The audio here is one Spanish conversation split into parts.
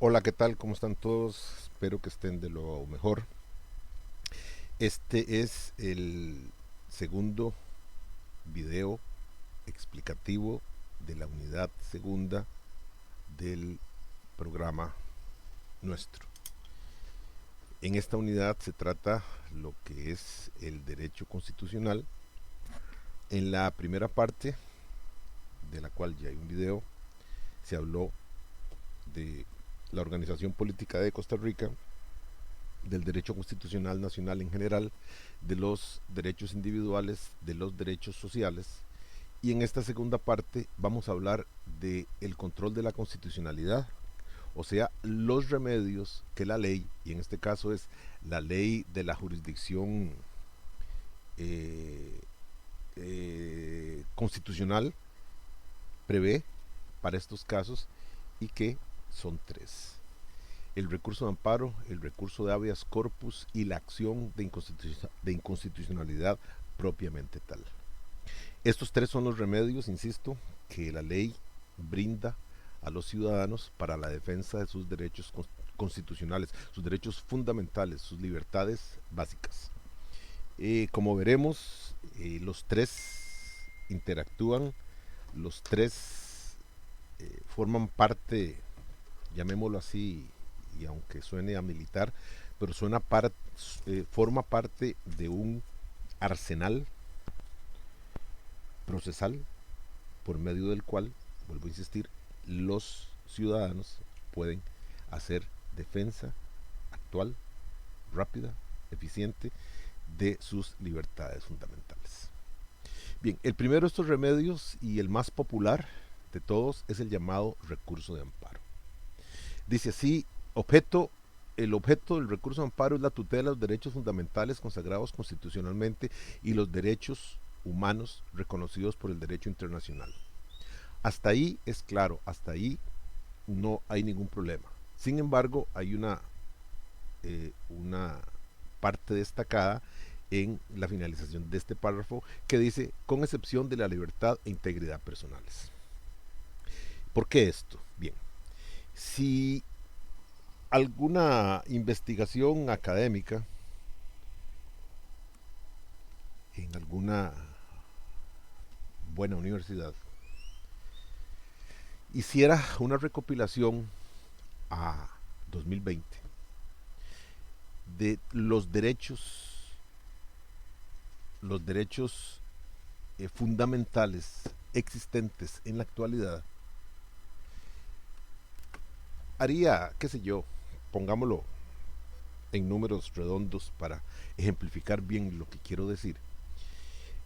Hola, ¿qué tal? ¿Cómo están todos? Espero que estén de lo mejor. Este es el segundo video explicativo de la unidad segunda del programa nuestro. En esta unidad se trata lo que es el derecho constitucional. En la primera parte, de la cual ya hay un video, se habló de la organización política de Costa Rica, del derecho constitucional nacional en general, de los derechos individuales, de los derechos sociales. Y en esta segunda parte vamos a hablar de el control de la constitucionalidad, o sea, los remedios que la ley, y en este caso es la ley de la jurisdicción eh, constitucional, prevé para estos casos y que son tres: el recurso de amparo, el recurso de habeas corpus y la acción de inconstitucionalidad propiamente tal. Estos tres son los remedios, insisto, que la ley brinda a los ciudadanos para la defensa de sus derechos constitucionales, sus derechos fundamentales, sus libertades básicas. Como veremos, los tres interactúan, los tres forman parte, llamémoslo así, y aunque suene a militar, pero forma parte de un arsenal procesal por medio del cual, vuelvo a insistir, los ciudadanos pueden hacer defensa actual, rápida, eficiente de sus libertades fundamentales. Bien, el primero de estos remedios y el más popular de todos es el llamado recurso de amparo. Dice así: objeto el objeto del recurso de amparo es la tutela de los derechos fundamentales consagrados constitucionalmente y los derechos humanos reconocidos por el derecho internacional. Hasta ahí es claro, hasta ahí no hay ningún problema. Sin embargo, hay una parte destacada en la finalización de este párrafo que dice: con excepción de la libertad e integridad personales. ¿Por qué esto? Bien, si alguna investigación académica en alguna buena universidad hiciera una recopilación a 2020 de los derechos fundamentales existentes en la actualidad, haría, qué sé yo, pongámoslo en números redondos para ejemplificar bien lo que quiero decir,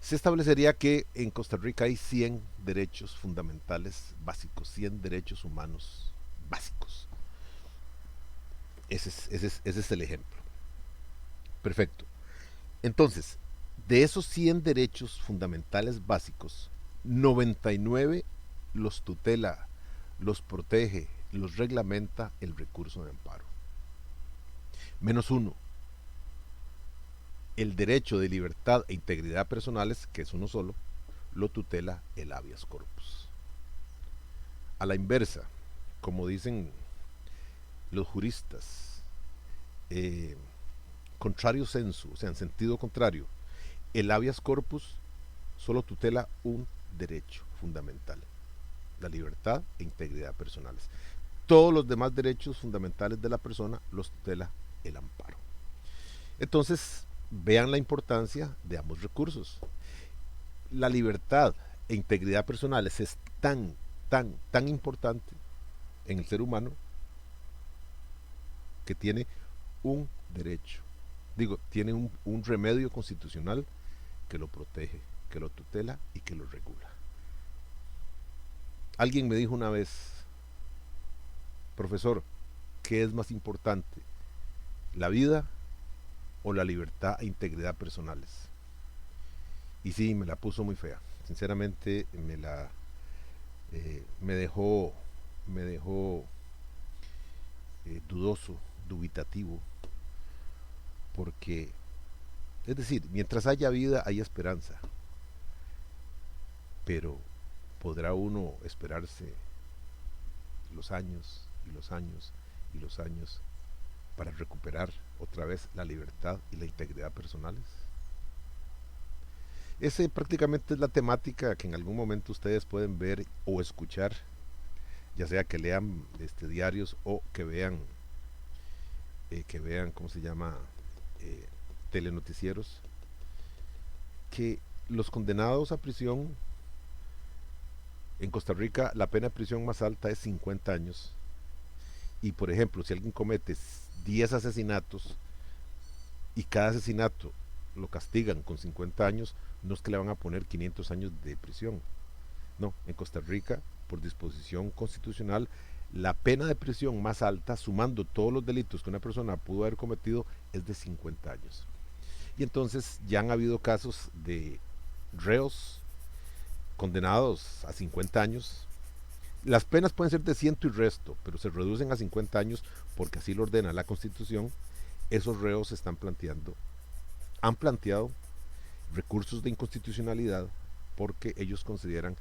se establecería que en Costa Rica hay 100 derechos fundamentales básicos, 100 derechos humanos básicos. Ese es el ejemplo. Perfecto. Entonces, de esos 100 derechos fundamentales básicos, 99 los tutela, los protege, los reglamenta el recurso de amparo. Menos uno, el derecho de libertad e integridad personales, que es uno solo, lo tutela el habeas corpus. A la inversa, como dicen los juristas, eh, contrario sensu, o sea, en sentido contrario, el habeas corpus solo tutela un derecho fundamental: la libertad e integridad personales. Todos los demás derechos fundamentales de la persona los tutela el amparo. Entonces, vean la importancia de ambos recursos. La libertad e integridad personales es tan importante en el ser humano que tiene un derecho. Digo, tiene un remedio constitucional que lo protege, que lo tutela y que lo regula. Alguien me dijo una vez: profesor, ¿qué es más importante? ¿La vida o la libertad e integridad personales? Y sí, me la puso muy fea. Sinceramente, me dejó dudoso, dubitativo, porque, es decir, mientras haya vida hay esperanza, pero ¿podrá uno esperarse los años y los años y los años para recuperar otra vez la libertad y la integridad personales? Ese prácticamente es la temática que en algún momento ustedes pueden ver o escuchar, ya sea que lean diarios o que vean, ¿cómo se llama? Eh, telenoticieros, que los condenados a prisión en Costa Rica, la pena de prisión más alta es 50 años. Y por ejemplo, si alguien comete 10 asesinatos y cada asesinato lo castigan con 50 años, no es que le van a poner 500 años de prisión. No, en Costa Rica, por disposición constitucional, la pena de prisión más alta, sumando todos los delitos que una persona pudo haber cometido, es de 50 años. Y entonces ya han habido casos de reos condenados a 50 años. Las penas pueden ser de ciento y resto, pero se reducen a 50 años porque así lo ordena la Constitución. Esos reos han planteado recursos de inconstitucionalidad porque ellos consideran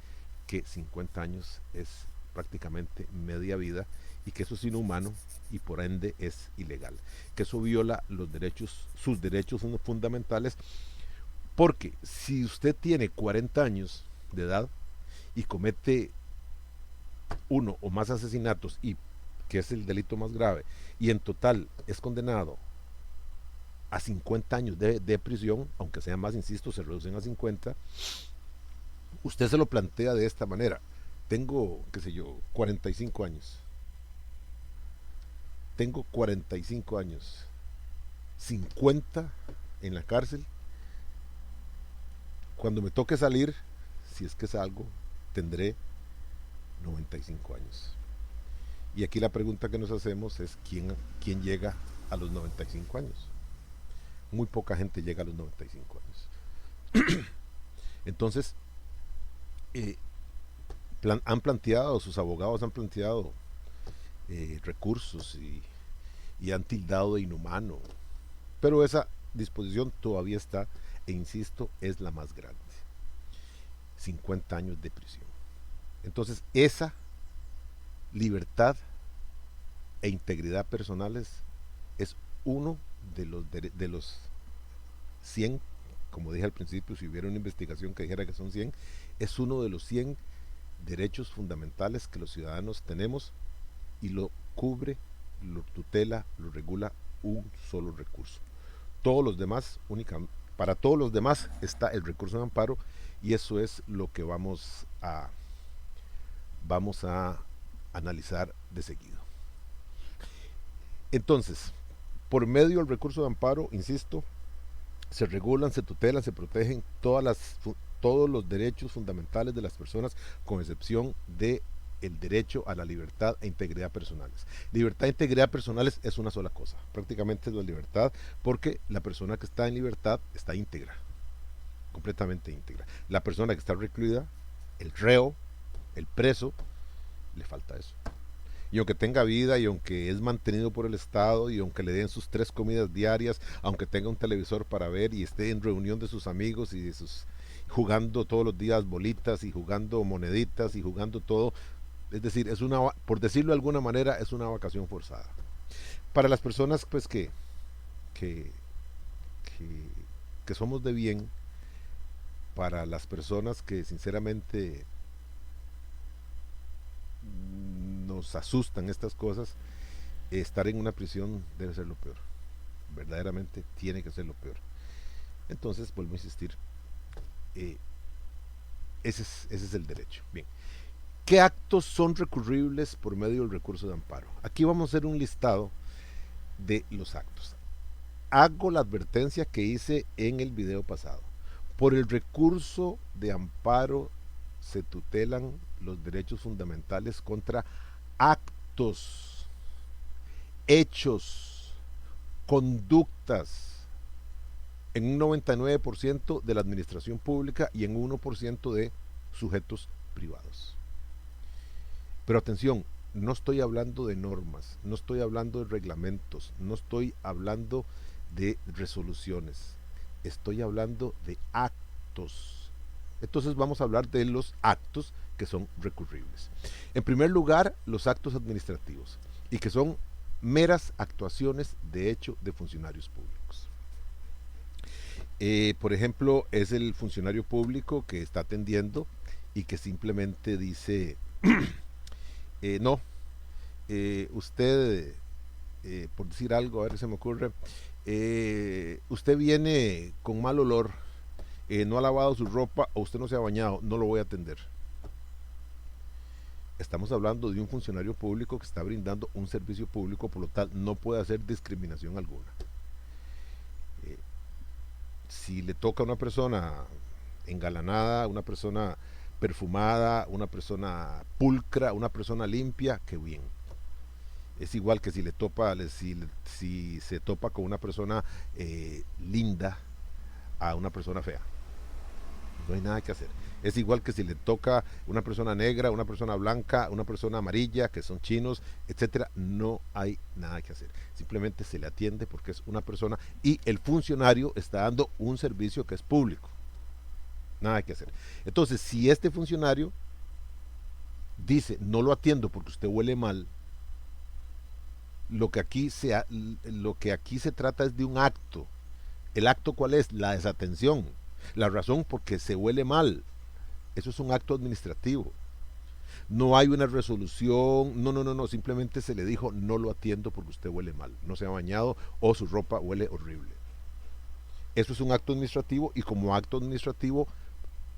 que 50 años es prácticamente media vida y que eso es inhumano y por ende es ilegal, que eso viola sus derechos fundamentales, porque si usted tiene 40 años de edad y comete uno o más asesinatos, y que es el delito más grave, y en total es condenado a 50 años de prisión, aunque sea más, insisto, se reducen a 50, usted se lo plantea de esta manera: tengo, qué sé yo, 45 años, tengo 45 años, 50 en la cárcel, cuando me toque salir, si es que salgo, tendré 95 años. Y aquí la pregunta que nos hacemos es: ¿quién llega a los 95 años? Muy poca gente llega a los 95 años. Entonces, eh, sus abogados han planteado recursos y han tildado de inhumano, pero esa disposición todavía está, e insisto, es la más grande: 50 años de prisión. Entonces, esa libertad e integridad personales es uno de los 100, como dije al principio, si hubiera una investigación que dijera que son 100, es uno de los 100 derechos fundamentales que los ciudadanos tenemos, y lo cubre, lo tutela, lo regula un solo recurso. Todos los demás, para todos los demás está el recurso de amparo, y eso es lo que vamos a analizar de seguido. Entonces, por medio del recurso de amparo, insisto, se regulan, se tutelan, se protegen todos los derechos fundamentales de las personas, con excepción de el derecho a la libertad e integridad personales. Libertad e integridad personales es una sola cosa, prácticamente es la libertad, porque la persona que está en libertad está íntegra, completamente íntegra. La persona que está recluida, el reo, el preso, le falta eso. Y aunque tenga vida, y aunque es mantenido por el Estado, y aunque le den sus 3 comidas diarias, aunque tenga un televisor para ver y esté en reunión de sus amigos y jugando todos los días bolitas y jugando moneditas y jugando todo, es decir, por decirlo de alguna manera, es una vacación forzada. Para las personas pues que, que, que somos de bien, para las personas que sinceramente nos asustan estas cosas, estar en una prisión debe ser lo peor. Verdaderamente tiene que ser lo peor. Entonces, vuelvo a insistir, ese es el derecho. Bien, ¿qué actos son recurribles por medio del recurso de amparo? Aquí vamos a hacer un listado de los actos. Hago la advertencia que hice en el video pasado: por el recurso de amparo se tutelan los derechos fundamentales contra actos, hechos, conductas, en un 99% de la administración pública y en 1% de sujetos privados. Pero atención, no estoy hablando de normas, no estoy hablando de reglamentos, no estoy hablando de resoluciones, estoy hablando de actos. Entonces vamos a hablar de los actos que son recurribles. En primer lugar, los actos administrativos, y que son meras actuaciones de hecho de funcionarios públicos. Por ejemplo, es el funcionario público que está atendiendo y que simplemente dice, no, usted, por decir algo, a ver si se me ocurre, usted viene con mal olor, no ha lavado su ropa o usted no se ha bañado, no lo voy a atender. Estamos hablando de un funcionario público que está brindando un servicio público, por lo tal no puede hacer discriminación alguna. Eh, si le toca a una persona engalanada, una persona perfumada, una persona pulcra, una persona limpia, qué bien. Es igual que si le topa, si se topa con una persona linda a una persona fea. No hay nada que hacer. Es igual que si le toca una persona negra, una persona blanca, una persona amarilla, que son chinos, etcétera, no hay nada que hacer. Simplemente se le atiende porque es una persona y el funcionario está dando un servicio que es público. Nada que hacer. Entonces, si este funcionario dice, no lo atiendo porque usted huele mal, lo que aquí se trata es de un acto. ¿El acto cuál es? La desatención. La razón porque se huele mal. Eso es un acto administrativo. No hay una resolución, no, simplemente se le dijo no lo atiendo porque usted huele mal, no se ha bañado o su ropa huele horrible. Eso es un acto administrativo y como acto administrativo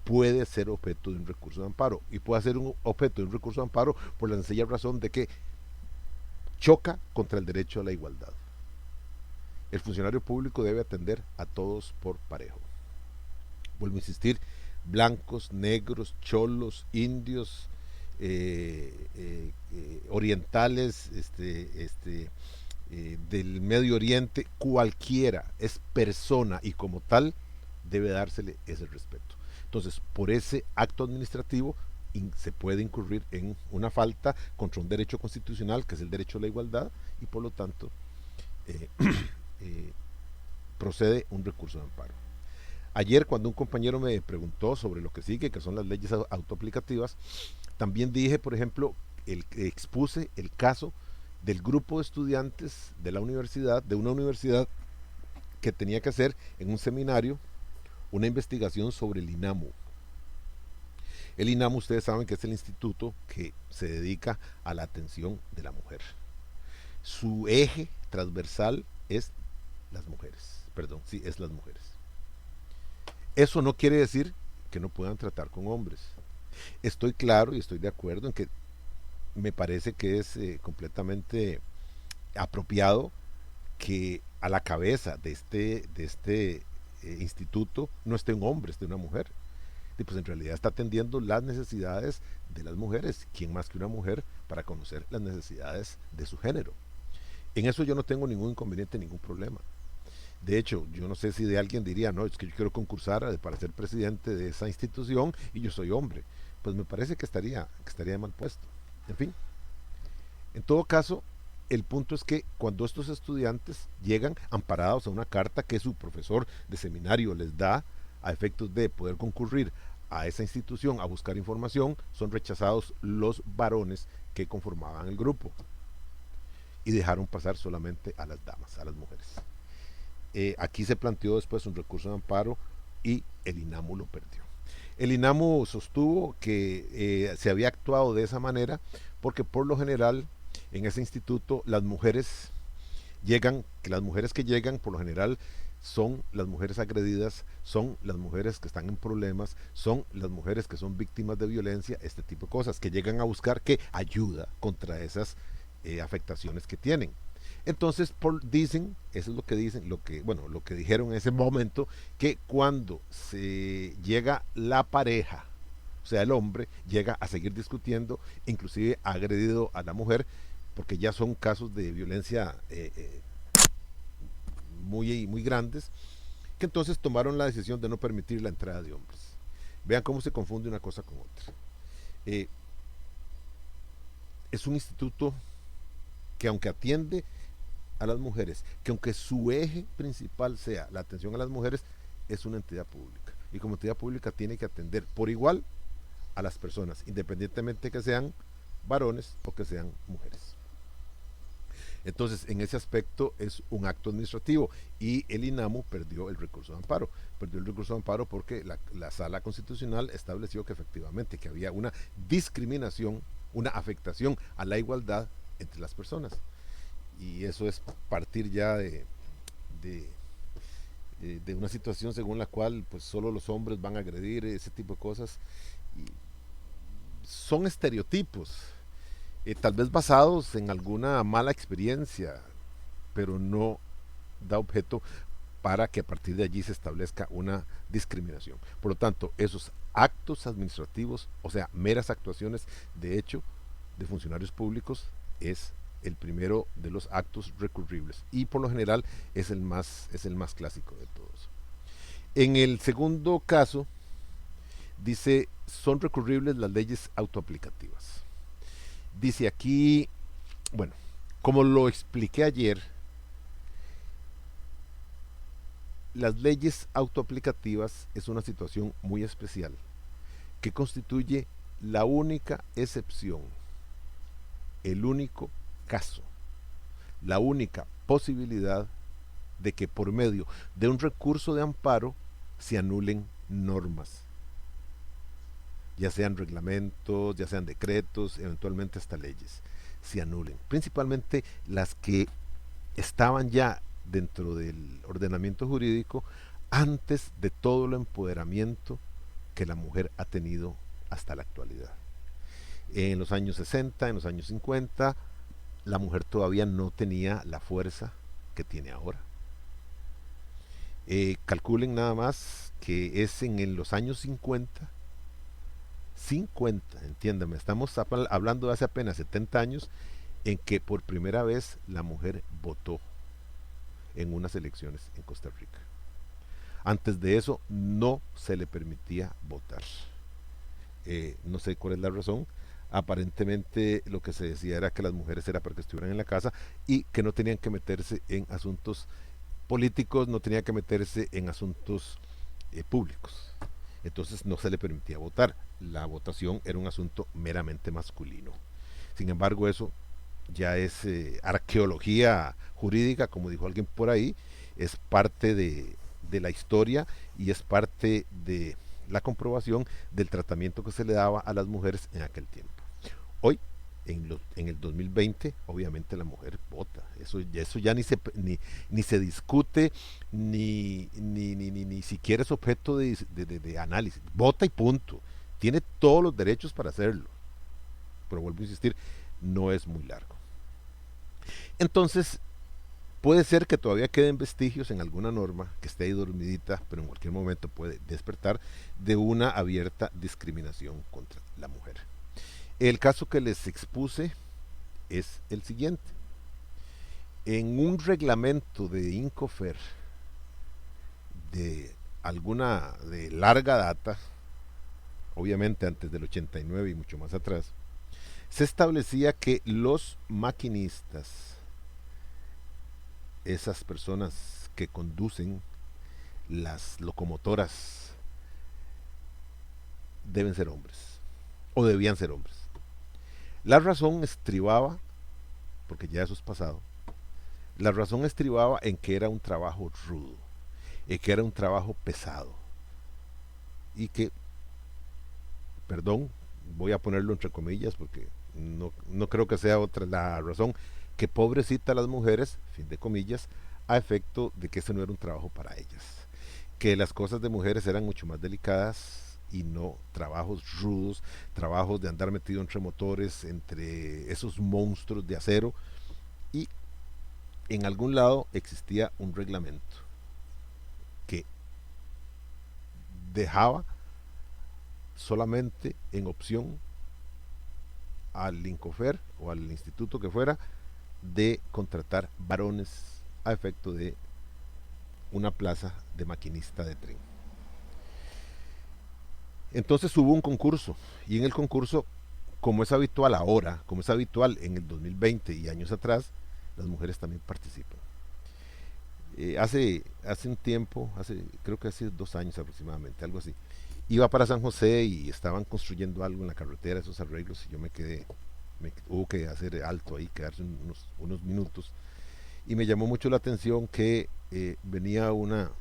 puede ser objeto de un recurso de amparo y puede ser un objeto de un recurso de amparo por la sencilla razón de que choca contra el derecho a la igualdad. El funcionario público debe atender a todos por parejo. Vuelvo a insistir, blancos, negros, cholos, indios, orientales, del Medio Oriente, cualquiera es persona y como tal debe dársele ese respeto. Entonces, por ese acto administrativo se puede incurrir en una falta contra un derecho constitucional que es el derecho a la igualdad y por lo tanto eh, eh, procede un recurso de amparo. Ayer cuando un compañero me preguntó sobre lo que sigue, que son las leyes autoaplicativas, también dije, por ejemplo, expuse el caso del grupo de estudiantes de la universidad, de una universidad que tenía que hacer en un seminario una investigación sobre el INAMU. El INAMU, ustedes saben que es el instituto que se dedica a la atención de la mujer. Su eje transversal es las mujeres, perdón, sí, es las mujeres. Eso no quiere decir que no puedan tratar con hombres. Estoy claro y estoy de acuerdo en que me parece que es completamente apropiado que a la cabeza de este instituto no esté un hombre, esté una mujer. Y pues en realidad está atendiendo las necesidades de las mujeres. ¿Quién más que una mujer para conocer las necesidades de su género? En eso yo no tengo ningún inconveniente, ningún problema. De hecho, yo no sé si de alguien diría, no, es que yo quiero concursar para ser presidente de esa institución y yo soy hombre. Pues me parece que estaría mal puesto. En fin, en todo caso, el punto es que cuando estos estudiantes llegan amparados a una carta que su profesor de seminario les da a efectos de poder concurrir a esa institución a buscar información, son rechazados los varones que conformaban el grupo y dejaron pasar solamente a las damas, a las mujeres. Aquí se planteó después un recurso de amparo y el INAMU lo perdió. El INAMU sostuvo que se había actuado de esa manera porque por lo general en ese instituto las mujeres que llegan por lo general son las mujeres agredidas, son las mujeres que están en problemas, son las mujeres que son víctimas de violencia, este tipo de cosas, que llegan a buscar que ayuda contra esas afectaciones que tienen. Entonces dicen, eso es lo que dicen, lo que dijeron en ese momento, que cuando se llega la pareja, o sea el hombre, llega a seguir discutiendo, inclusive ha agredido a la mujer, porque ya son casos de violencia muy grandes, que entonces tomaron la decisión de no permitir la entrada de hombres. Vean cómo se confunde una cosa con otra. Es un instituto que aunque atiende a las mujeres, que aunque su eje principal sea la atención a las mujeres, es una entidad pública. Y como entidad pública tiene que atender por igual a las personas, independientemente que sean varones o que sean mujeres. Entonces, en ese aspecto es un acto administrativo y el INAMU perdió el recurso de amparo. Perdió el recurso de amparo porque la Sala Constitucional estableció que efectivamente que había una discriminación, una afectación a la igualdad entre las personas. Y eso es partir ya de, de una situación según la cual pues solo los hombres van a agredir ese tipo de cosas. Y son estereotipos, tal vez basados en alguna mala experiencia, pero no da objeto para que a partir de allí se establezca una discriminación. Por lo tanto, esos actos administrativos, o sea, meras actuaciones de hecho de funcionarios públicos, es el primero de los actos recurribles y por lo general es el más clásico de todos. En el segundo caso, dice, son recurribles las leyes autoaplicativas. Dice aquí, bueno, como lo expliqué ayer, las leyes autoaplicativas es una situación muy especial que constituye la única excepción, el único caso, la única posibilidad de que por medio de un recurso de amparo se anulen normas, ya sean reglamentos, ya sean decretos, eventualmente hasta leyes, se anulen. Principalmente las que estaban ya dentro del ordenamiento jurídico antes de todo el empoderamiento que la mujer ha tenido hasta la actualidad. En los años 60, en los años 50, la mujer todavía no tenía la fuerza que tiene ahora. Calculen nada más que es en los años 50, entiéndame, estamos hablando de hace apenas 70 años, en que por primera vez la mujer votó en unas elecciones en Costa Rica. Antes de eso no se le permitía votar. No sé cuál es la razón. Aparentemente lo que se decía era que las mujeres era para que estuvieran en la casa y que no tenían que meterse en asuntos políticos, no tenían que meterse en asuntos públicos. Entonces no se le permitía votar. La votación era un asunto meramente masculino. Sin embargo, eso ya es arqueología jurídica, como dijo alguien por ahí, es parte de la historia y es parte de la comprobación del tratamiento que se le daba a las mujeres en aquel tiempo. Hoy, en el 2020, obviamente la mujer vota. Eso ya ni se discute, ni siquiera es objeto de análisis. Vota y punto. Tiene todos los derechos para hacerlo. Pero vuelvo a insistir, no es muy largo. Entonces, puede ser que todavía queden vestigios en alguna norma que esté ahí dormidita, pero en cualquier momento puede despertar de una abierta discriminación contra la mujer. El caso que les expuse es el siguiente. En un reglamento de Incofer de larga data, obviamente antes del 89 y mucho más atrás, se establecía que los maquinistas, esas personas que conducen las locomotoras, deben ser hombres, o debían ser hombres. La razón estribaba, porque ya eso es pasado, la razón estribaba en que era un trabajo rudo, en que era un trabajo pesado, y que, perdón, voy a ponerlo entre comillas porque no creo que sea otra la razón, que pobrecita las mujeres, fin de comillas, a efecto de que ese no era un trabajo para ellas, que las cosas de mujeres eran mucho más delicadas y no trabajos rudos, trabajos de andar metido entre motores, entre esos monstruos de acero, y en algún lado existía un reglamento que dejaba solamente en opción al Incofer o al instituto que fuera de contratar varones a efecto de una plaza de maquinista de tren. Entonces hubo un concurso y en el concurso, como es habitual ahora, como es habitual en el 2020 y años atrás, las mujeres también participan. Hace un tiempo, creo que hace 2 años aproximadamente, algo así, iba para San José y estaban construyendo algo en la carretera, esos arreglos, y yo me quedé hubo que hacer alto ahí, quedarse unos minutos. Y me llamó mucho la atención que venía una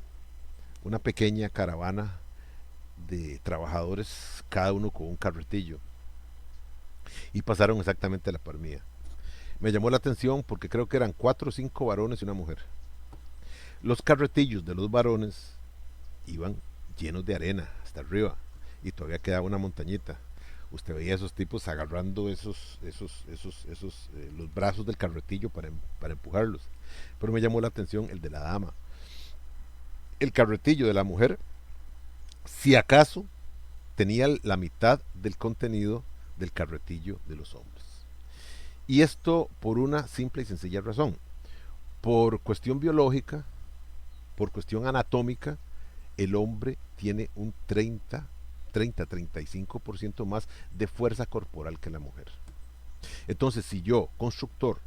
pequeña caravana de trabajadores, cada uno con un carretillo, y pasaron exactamente a la par mía. Me llamó la atención porque creo que eran 4 o 5 varones y una mujer. Los carretillos de los varones iban llenos de arena hasta arriba y todavía quedaba una montañita. Usted veía a esos tipos agarrando los brazos del carretillo para empujarlos. Pero me llamó la atención el de la dama. El carretillo de la mujer, si acaso, tenía la mitad del contenido del carretillo de los hombres. Y esto por una simple y sencilla razón. Por cuestión biológica, por cuestión anatómica, el hombre tiene un 35% más de fuerza corporal que la mujer. Entonces, si yo, constructor,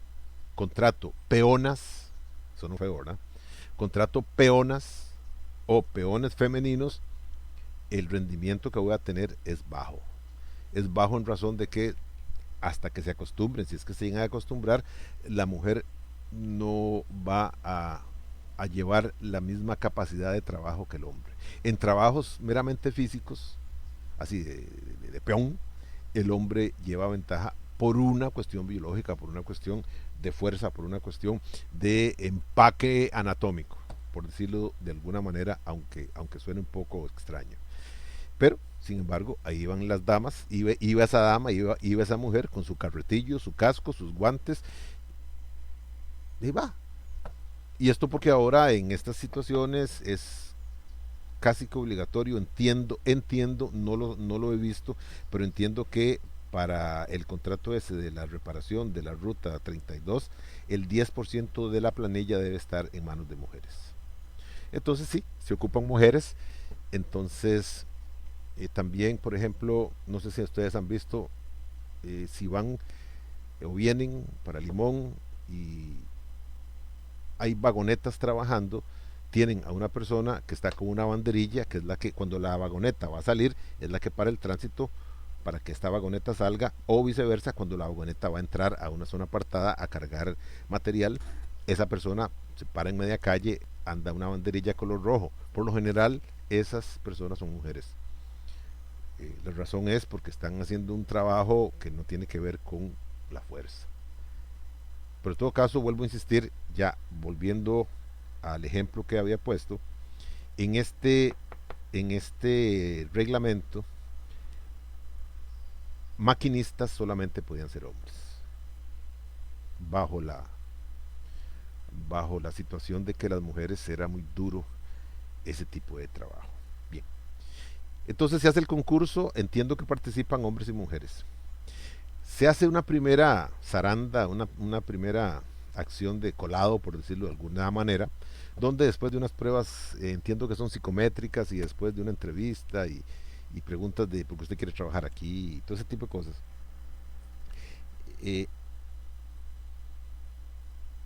contrato peonas, eso no fue ahora, contrato peonas o peones femeninos, el rendimiento que voy a tener es bajo. Es bajo en razón de que hasta que se acostumbren, si es que se llegan a acostumbrar, la mujer no va a llevar la misma capacidad de trabajo que el hombre. En trabajos meramente físicos, así de peón, el hombre lleva ventaja por una cuestión biológica, por una cuestión de fuerza, por una cuestión de empaque anatómico, por decirlo de alguna manera, aunque suene un poco extraño. Pero, sin embargo, ahí iban las damas, iba esa dama, iba esa mujer con su carretillo, su casco, sus guantes, y va. Y esto porque ahora en estas situaciones es casi que obligatorio, entiendo, no lo he visto, pero entiendo que para el contrato ese de la reparación de la ruta 32, el 10% de la planilla debe estar en manos de mujeres. Entonces sí, se ocupan mujeres, entonces también, por ejemplo, no sé si ustedes han visto, si van o vienen para Limón y hay vagonetas trabajando, tienen a una persona que está con una banderilla, que es la que cuando la vagoneta va a salir, es la que para el tránsito para que esta vagoneta salga, o viceversa, cuando la vagoneta va a entrar a una zona apartada a cargar material, esa persona se para en media calle, anda una banderilla color rojo. Por lo general, esas personas son mujeres. La razón es porque están haciendo un trabajo que no tiene que ver con la fuerza. Pero en todo caso, vuelvo a insistir, ya volviendo al ejemplo que había puesto, en este reglamento, maquinistas solamente podían ser hombres, bajo la situación de que las mujeres era muy duro ese tipo de trabajo. Bien, entonces se hace el concurso, entiendo que participan hombres y mujeres. Se hace una primera zaranda, una primera acción de colado, por decirlo de alguna manera, donde después de unas pruebas, entiendo que son psicométricas, y después de una entrevista y preguntas de por qué usted quiere trabajar aquí y todo ese tipo de cosas, eh,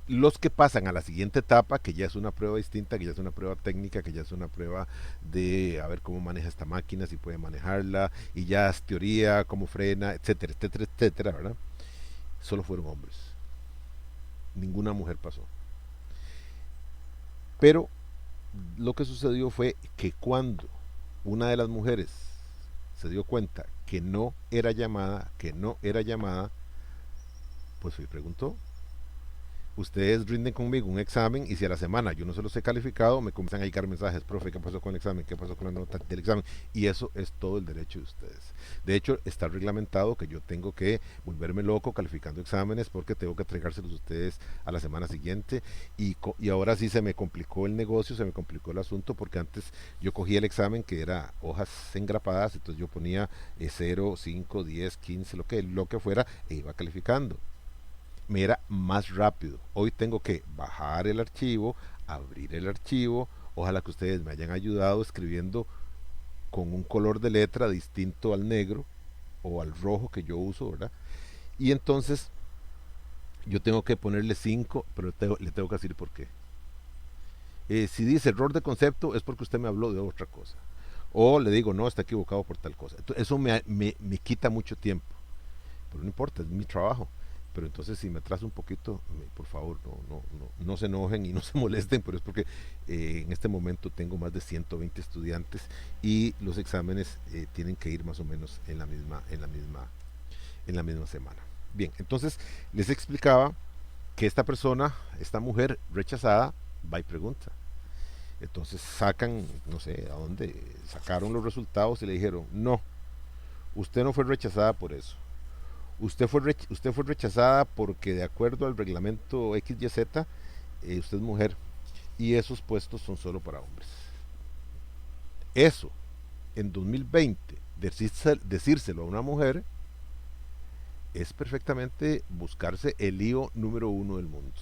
los que pasan a la siguiente etapa, que ya es una prueba distinta, que ya es una prueba técnica, que ya es una prueba de a ver cómo maneja esta máquina, si puede manejarla, y ya es teoría, cómo frena, etcétera, etcétera, etcétera, ¿verdad? Solo fueron hombres. Ninguna mujer pasó. Pero lo que sucedió fue que cuando una de las mujeres se dio cuenta que no era llamada, pues fue y preguntó. Ustedes rinden conmigo un examen y si a la semana yo no se los he calificado, me comienzan a llegar mensajes, profe, ¿qué pasó con el examen? ¿Qué pasó con la nota del examen? Y eso es todo el derecho de ustedes. De hecho, está reglamentado que yo tengo que volverme loco calificando exámenes porque tengo que entregárselos a ustedes a la semana siguiente. Y ahora sí se me complicó el negocio, se me complicó el asunto, porque antes yo cogía el examen que era hojas engrapadas, entonces yo ponía 0, 5, 10, 15, lo que fuera, e iba calificando. Me era más rápido. Hoy tengo que bajar el archivo, abrir el archivo. Ojalá que ustedes me hayan ayudado escribiendo con un color de letra distinto al negro o al rojo que yo uso, ¿verdad? Y entonces yo tengo que ponerle 5, pero le tengo que decir por qué. Si dice error de concepto es porque usted me habló de otra cosa. O le digo, no, está equivocado por tal cosa. Entonces, eso me quita mucho tiempo. pero no importa, es mi trabajo. Pero entonces si me atraso un poquito, por favor, no se enojen y no se molesten, pero es porque en este momento tengo más de 120 estudiantes y los exámenes tienen que ir más o menos en la misma semana. Bien, entonces les explicaba que esta persona, esta mujer rechazada, va y pregunta. Entonces sacan, no sé, a dónde sacaron los resultados y le dijeron, no, usted no fue rechazada por eso. Usted fue rechazada porque de acuerdo al reglamento XYZ, usted es mujer y esos puestos son solo para hombres. Eso, en 2020, decírselo a una mujer es perfectamente buscarse el lío número uno del mundo.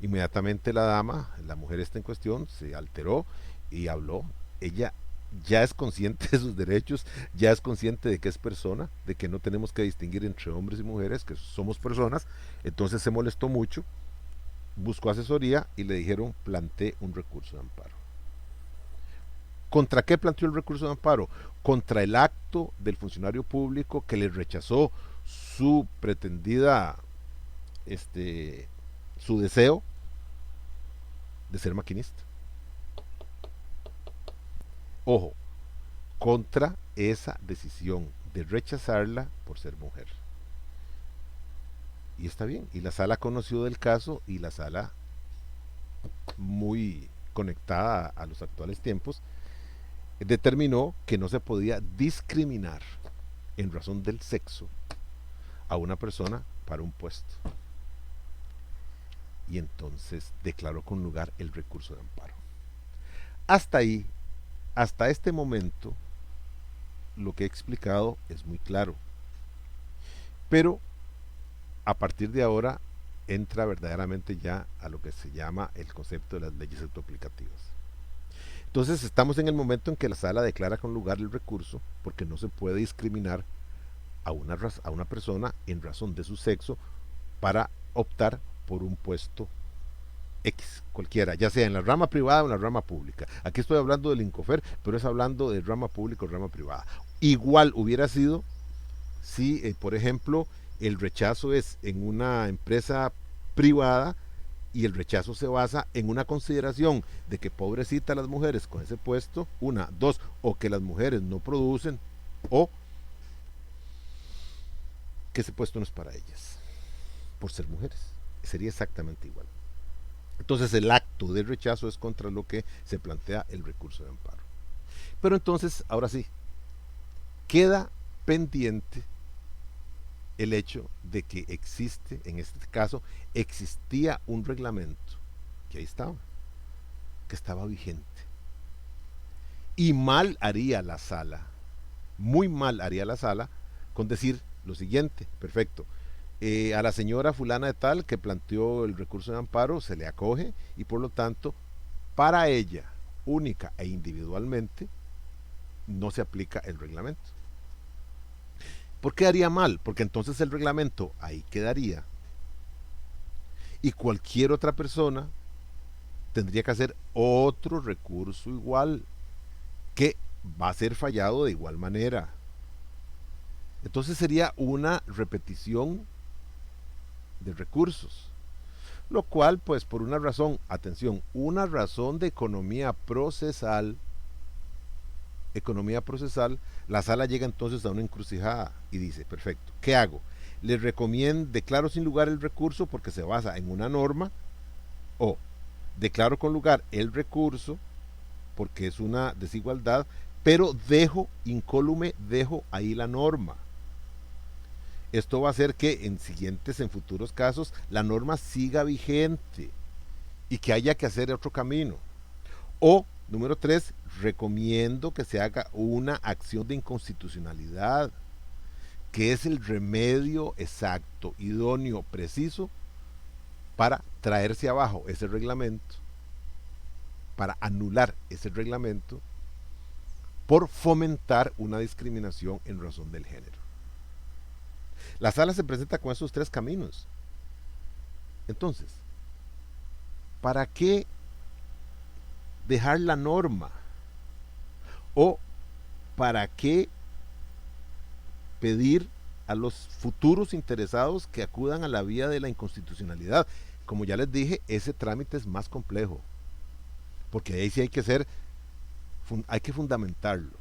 Inmediatamente la dama, la mujer esta en cuestión, se alteró y habló. Ella ya es consciente de sus derechos, ya es consciente de que es persona, de que no tenemos que distinguir entre hombres y mujeres, que somos personas. Entonces se molestó mucho, buscó asesoría y le dijeron plantee un recurso de amparo. ¿Contra qué planteó el recurso de amparo? Contra el acto del funcionario público que le rechazó su pretendida, su deseo de ser maquinista. Ojo, contra esa decisión de rechazarla por ser mujer. Y está bien, y la sala conoció del caso y la sala, muy conectada a los actuales tiempos, determinó que no se podía discriminar en razón del sexo a una persona para un puesto. Y entonces declaró con lugar el recurso de amparo. Hasta ahí, hasta este momento, lo que he explicado es muy claro. Pero a partir de ahora entra verdaderamente ya a lo que se llama el concepto de las leyes autoaplicativas. Entonces estamos en el momento en que la sala declara con lugar el recurso porque no se puede discriminar a una persona en razón de su sexo para optar por un puesto X, cualquiera, ya sea en la rama privada o en la rama pública. Aquí estoy hablando del Incofer, pero es hablando de rama pública o rama privada. Igual hubiera sido si, por ejemplo, el rechazo es en una empresa privada y el rechazo se basa en una consideración de que pobrecita las mujeres con ese puesto, una, dos, o que las mujeres no producen, o que ese puesto no es para ellas, por ser mujeres. Sería exactamente igual. Entonces el acto de rechazo es contra lo que se plantea el recurso de amparo. Pero entonces, ahora sí, queda pendiente el hecho de que existe, en este caso, existía un reglamento, que ahí estaba, que estaba vigente. Y mal haría la sala, muy mal haría la sala, con decir lo siguiente, perfecto, a la señora fulana de tal que planteó el recurso de amparo se le acoge y por lo tanto, para ella, única e individualmente, no se aplica el reglamento. ¿Por qué haría mal? Porque entonces el reglamento ahí quedaría y cualquier otra persona tendría que hacer otro recurso igual que va a ser fallado de igual manera. Entonces sería una repetición de recursos, lo cual pues por una razón, atención, una razón de economía procesal, la sala llega entonces a una encrucijada y dice, perfecto, ¿qué hago? Les recomiendo, declaro sin lugar el recurso porque se basa en una norma, o declaro con lugar el recurso porque es una desigualdad, pero dejo incólume, dejo ahí la norma. Esto va a hacer que en futuros casos, la norma siga vigente y que haya que hacer otro camino. O, número 3, recomiendo que se haga una acción de inconstitucionalidad, que es el remedio exacto, idóneo, preciso para traerse abajo ese reglamento, para anular ese reglamento por fomentar una discriminación en razón del género. La sala se presenta con esos 3 caminos. Entonces, ¿para qué dejar la norma? ¿O para qué pedir a los futuros interesados que acudan a la vía de la inconstitucionalidad. Como ya les dije, ese trámite es más complejo, porque ahí sí hay que hay que fundamentarlo.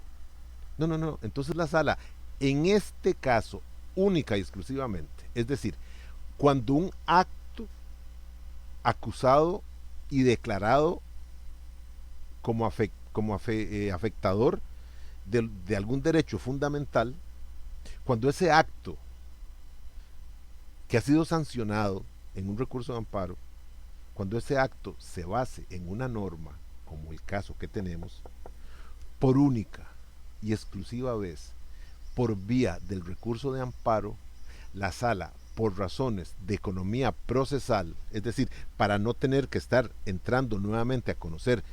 No. Entonces la sala, en este caso, única y exclusivamente, es decir, cuando un acto acusado y declarado como, afectador de algún derecho fundamental, cuando ese acto que ha sido sancionado en un recurso de amparo, cuando ese acto se base en una norma, como el caso que tenemos, por única y exclusiva vez, por vía del recurso de amparo, la sala, por razones de economía procesal, es decir, para no tener que estar entrando nuevamente a conocer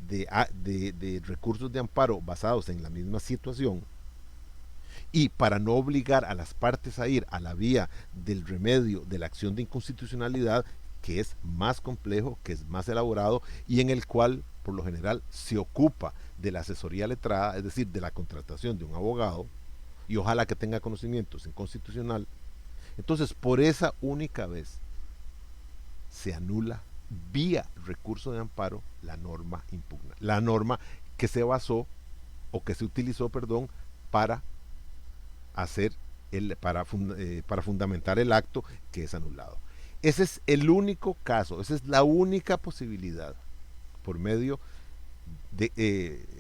de recursos de amparo basados en la misma situación, y para no obligar a las partes a ir a la vía del remedio de la acción de inconstitucionalidad, que es más complejo, que es más elaborado y en el cual por lo general se ocupa de la asesoría letrada, es decir, de la contratación de un abogado, y ojalá que tenga conocimientos en constitucional. Entonces, por esa única vez se anula vía recurso de amparo la norma impugna, la norma que se basó o que se utilizó, perdón, para hacer para fundamentar el acto que es anulado. Ese es el único caso, esa es la única posibilidad por medio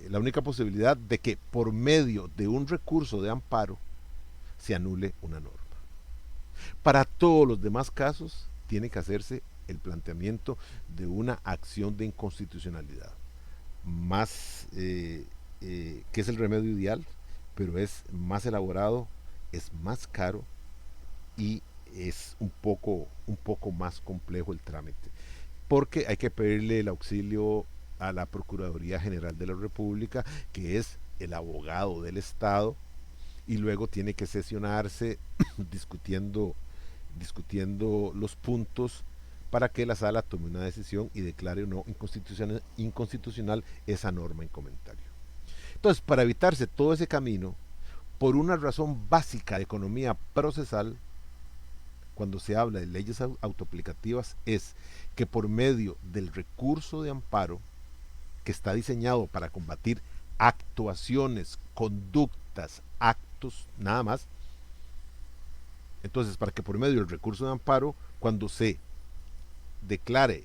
la única posibilidad de que por medio de un recurso de amparo se anule una norma. Para todos los demás casos tiene que hacerse el planteamiento de una acción de inconstitucionalidad, más que es el remedio ideal, pero es más elaborado, es más caro y es un poco más complejo el trámite, porque hay que pedirle el auxilio a la Procuraduría General de la República, que es el abogado del Estado, y luego tiene que sesionarse discutiendo los puntos para que la sala tome una decisión y declare o no inconstitucional esa norma en comentario. Entonces, para evitarse todo ese camino, por una razón básica de economía procesal, cuando se habla de leyes autoaplicativas, es que por medio del recurso de amparo, que está diseñado para combatir actuaciones, conductas, actos, nada más, entonces para que por medio del recurso de amparo, cuando se declare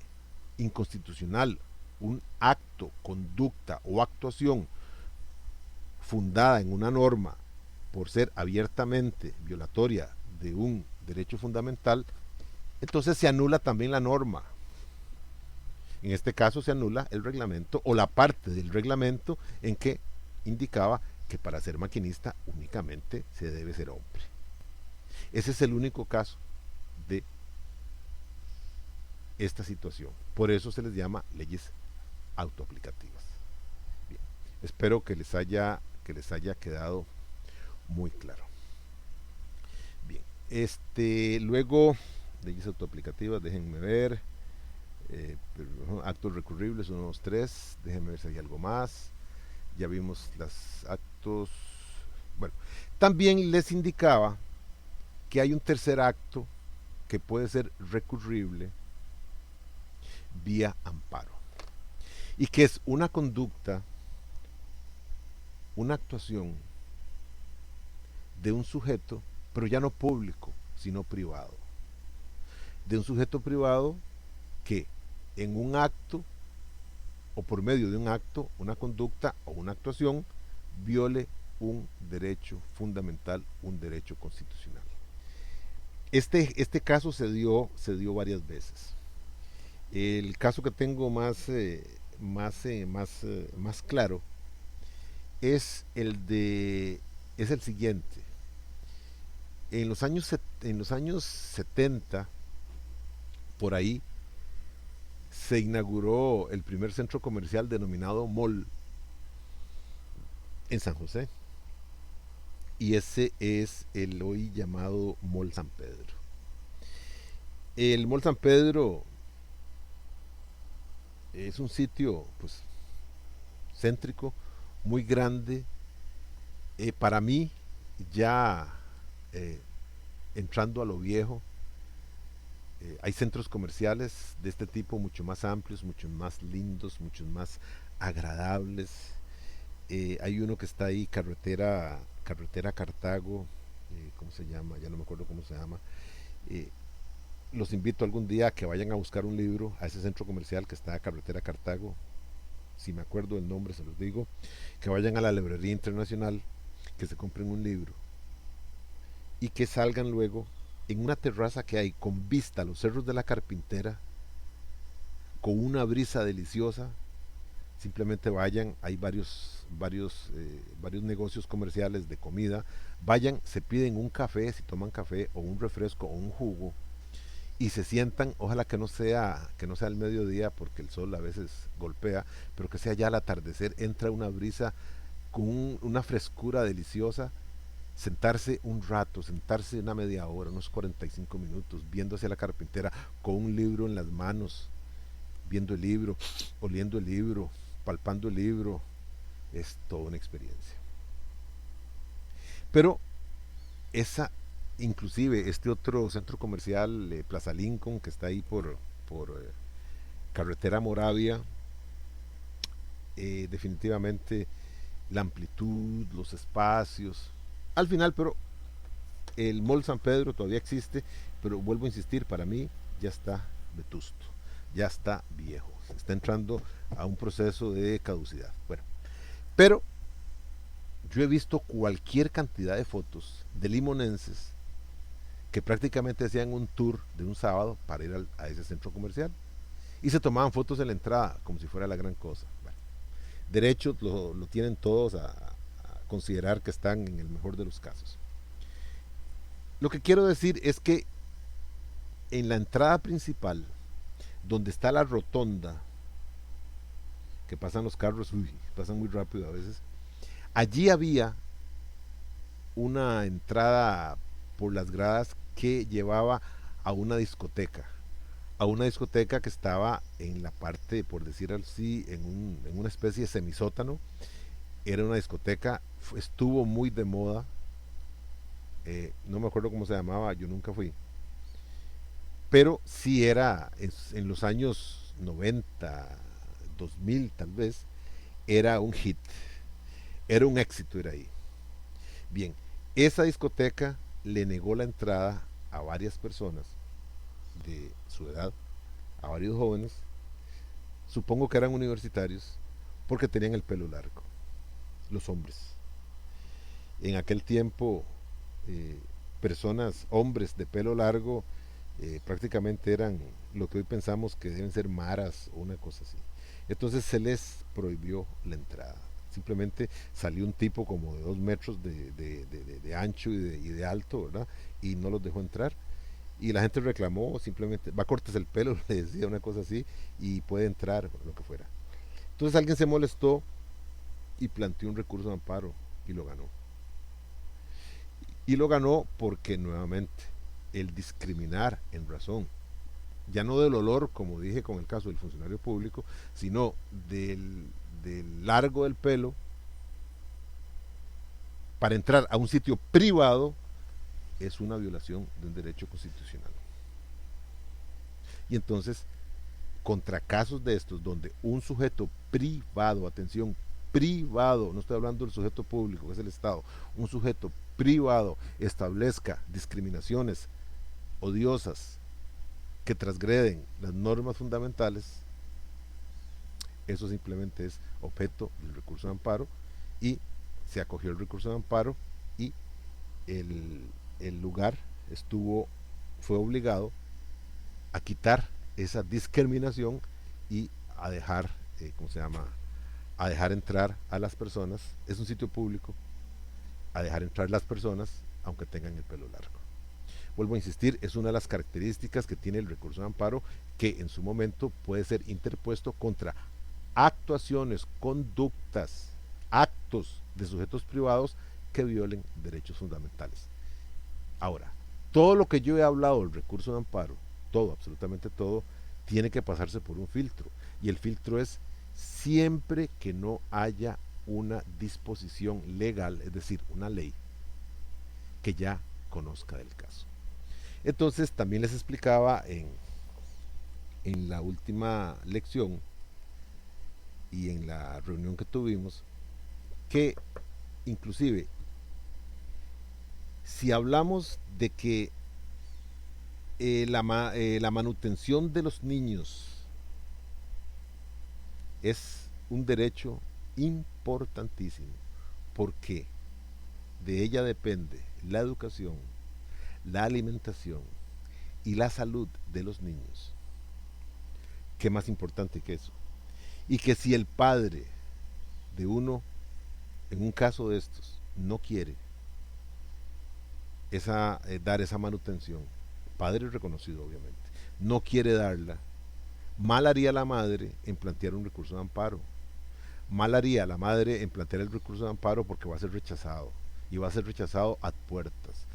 inconstitucional un acto, conducta o actuación fundada en una norma por ser abiertamente violatoria de un derecho fundamental, entonces se anula también la norma. En este caso se anula el reglamento o la parte del reglamento en que indicaba que para ser maquinista únicamente se debe ser hombre. Ese es el único caso de esta situación. Por eso se les llama leyes autoaplicativas. Bien, espero que les haya quedado muy claro. Bien, luego, leyes autoaplicativas, déjenme ver. Actos recurribles, 1, 2, 3. Déjenme ver si hay algo más. Ya vimos los actos. Bueno, también les indicaba que hay un tercer acto que puede ser recurrible vía amparo y que es una conducta, una actuación de un sujeto, pero ya no público, sino privado, de un sujeto privado que en un acto o por medio de un acto, una conducta o una actuación viole un derecho fundamental, un derecho constitucional. Este caso se dio varias veces. El caso que tengo más claro es el siguiente. En los años 70, por ahí, se inauguró el primer centro comercial denominado Mall en San José. Y ese es el hoy llamado Mall San Pedro. El Mall San Pedro es un sitio pues céntrico, muy grande, para mí ya entrando a lo viejo. Hay centros comerciales de este tipo mucho más amplios, mucho más lindos, mucho más agradables. Hay uno que está ahí, carretera Cartago, ¿cómo se llama? Ya no me acuerdo cómo se llama. Eh, los invito algún día a que vayan a buscar un libro a ese centro comercial que está a carretera Cartago. Si me acuerdo el nombre se los digo. Que vayan a la librería internacional, que se compren un libro y que salgan luego en una terraza que hay con vista a los cerros de la Carpintera, con una brisa deliciosa. Simplemente vayan, hay varios negocios comerciales de comida. Vayan, se piden un café, si toman café, o un refresco, o un jugo, y se sientan. Ojalá que no sea al mediodía, porque el sol a veces golpea, pero que sea ya al atardecer. Entra una brisa con una frescura deliciosa. Sentarse un rato, sentarse una media hora, unos 45 minutos, viendo hacia la Carpintera, con un libro en las manos, viendo el libro, oliendo el libro, palpando el libro. Es toda una experiencia. Pero esa, inclusive este otro centro comercial, Plaza Lincoln, que está ahí por carretera Moravia, definitivamente la amplitud, los espacios. Al final, pero el Mall San Pedro todavía existe, pero vuelvo a insistir, para mí ya está vetusto, ya está viejo, se está entrando a un proceso de caducidad. Bueno, pero yo he visto cualquier cantidad de fotos de limonenses que prácticamente hacían un tour de un sábado para ir a ese centro comercial y se tomaban fotos en la entrada como si fuera la gran cosa. Bueno, derecho lo tienen todos a considerar que están en el mejor de los casos. Lo que quiero decir es que en la entrada principal, donde está la rotonda, que pasan los carros, pasan muy rápido a veces, allí había una entrada por las gradas que llevaba a una discoteca que estaba en la parte, por decir así, en una especie de semisótano. Era una discoteca, estuvo muy de moda, no me acuerdo cómo se llamaba, yo nunca fui, pero sí era en los años 90, 2000 tal vez, era un hit, era un éxito ir ahí. Bien, esa discoteca le negó la entrada a varias personas de su edad, a varios jóvenes, supongo que eran universitarios, porque tenían el pelo largo, los hombres. En aquel tiempo, eh, personas, hombres de pelo largo, prácticamente eran lo que hoy pensamos que deben ser maras o una cosa así. Entonces se les prohibió la entrada. Simplemente salió un tipo como de 2 metros de ancho y de alto, ¿verdad? Y no los dejó entrar. Y la gente reclamó, simplemente, va, cortes el pelo, le decía una cosa así, y puede entrar, lo que fuera. Entonces alguien se molestó y planteó un recurso de amparo y lo ganó. Y lo ganó porque nuevamente el discriminar en razón, ya no del olor, como dije con el caso del funcionario público, sino del largo del pelo, para entrar a un sitio privado, es una violación de un derecho constitucional. Y entonces, contra casos de estos, donde un sujeto privado, atención, privado, no estoy hablando del sujeto público, que es el Estado, un sujeto privado establezca discriminaciones odiosas que transgreden las normas fundamentales, eso simplemente es objeto del recurso de amparo, y se acogió el recurso de amparo, y el, el lugar fue obligado a quitar esa discriminación y a dejar, ¿cómo se llama? A dejar entrar a las personas, es un sitio público, a dejar entrar las personas aunque tengan el pelo largo. Vuelvo a insistir, es una de las características que tiene el recurso de amparo, que en su momento puede ser interpuesto contra actuaciones, conductas, actos de sujetos privados que violen derechos fundamentales. Ahora, todo lo que yo he hablado del recurso de amparo, todo, absolutamente todo, tiene que pasarse por un filtro. Y el filtro es siempre que no haya una disposición legal, es decir, una ley, que ya conozca del caso. Entonces también les explicaba en la última lección y en la reunión que tuvimos que inclusive si hablamos de que la manutención de los niños es un derecho importantísimo, porque de ella depende la educación, la alimentación y la salud de los niños. ¿Qué más importante que eso? Y que si el padre de uno, en un caso de estos, no quiere dar esa manutención, padre reconocido obviamente, no quiere darla, mal haría la madre en plantear un recurso de amparo. Mal haría la madre en plantear el recurso de amparo porque va a ser rechazado. Y va a ser rechazado ad puertas.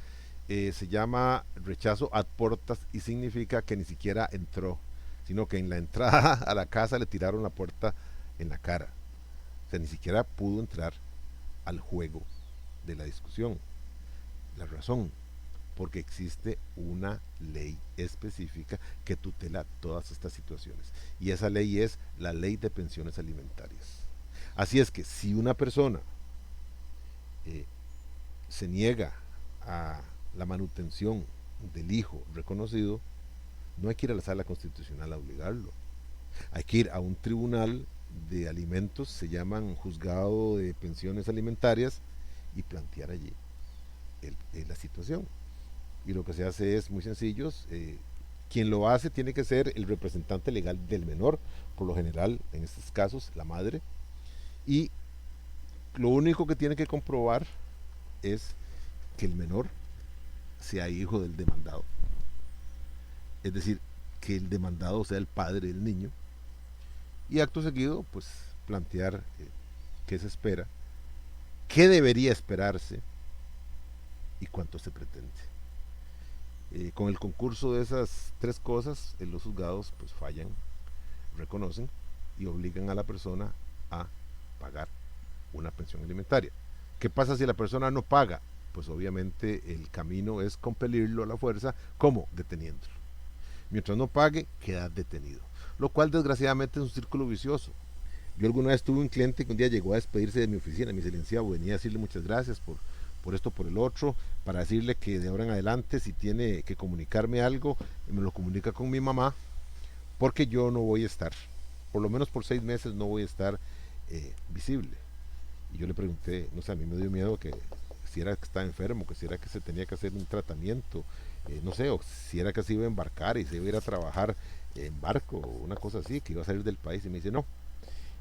Se llama rechazo ad portas y significa que ni siquiera entró, sino que en la entrada a la casa le tiraron la puerta en la cara. O sea, ni siquiera pudo entrar al juego de la discusión. La razón, porque existe una ley específica que tutela todas estas situaciones. Y esa ley es la Ley de Pensiones Alimentarias. Así es que si una persona se niega a la manutención del hijo reconocido, no hay que ir a la sala constitucional a obligarlo. Hay que ir a un tribunal de alimentos, se llaman juzgado de pensiones alimentarias, y plantear allí la situación. Y lo que se hace es muy sencillo. Quien lo hace tiene que ser el representante legal del menor, por lo general, en estos casos, la madre. Y lo único que tiene que comprobar es que el menor sea hijo del demandado. Es decir, que el demandado sea el padre del niño. Y acto seguido, pues plantear qué se espera, qué debería esperarse y cuánto se pretende. Con el concurso de esas tres cosas, los juzgados pues fallan, reconocen y obligan a la persona a pagar una pensión alimentaria. ¿Qué pasa si la persona no paga? Pues obviamente el camino es compelirlo a la fuerza, ¿cómo? Deteniéndolo. Mientras no pague, queda detenido. Lo cual desgraciadamente es un círculo vicioso. Yo alguna vez tuve un cliente que un día llegó a despedirse de mi oficina, mi licenciado, venía a decirle muchas gracias por esto, por el otro, para decirle que de ahora en adelante si tiene que comunicarme algo, me lo comunica con mi mamá, porque yo no voy a estar, por lo menos por 6 meses no voy a estar visible. Y yo le pregunté, no sé, a mí me dio miedo que si era que estaba enfermo, que si era que se tenía que hacer un tratamiento, no sé, o si era que se iba a embarcar y se iba a ir a trabajar en barco, o una cosa así, que iba a salir del país. Y me dice, no,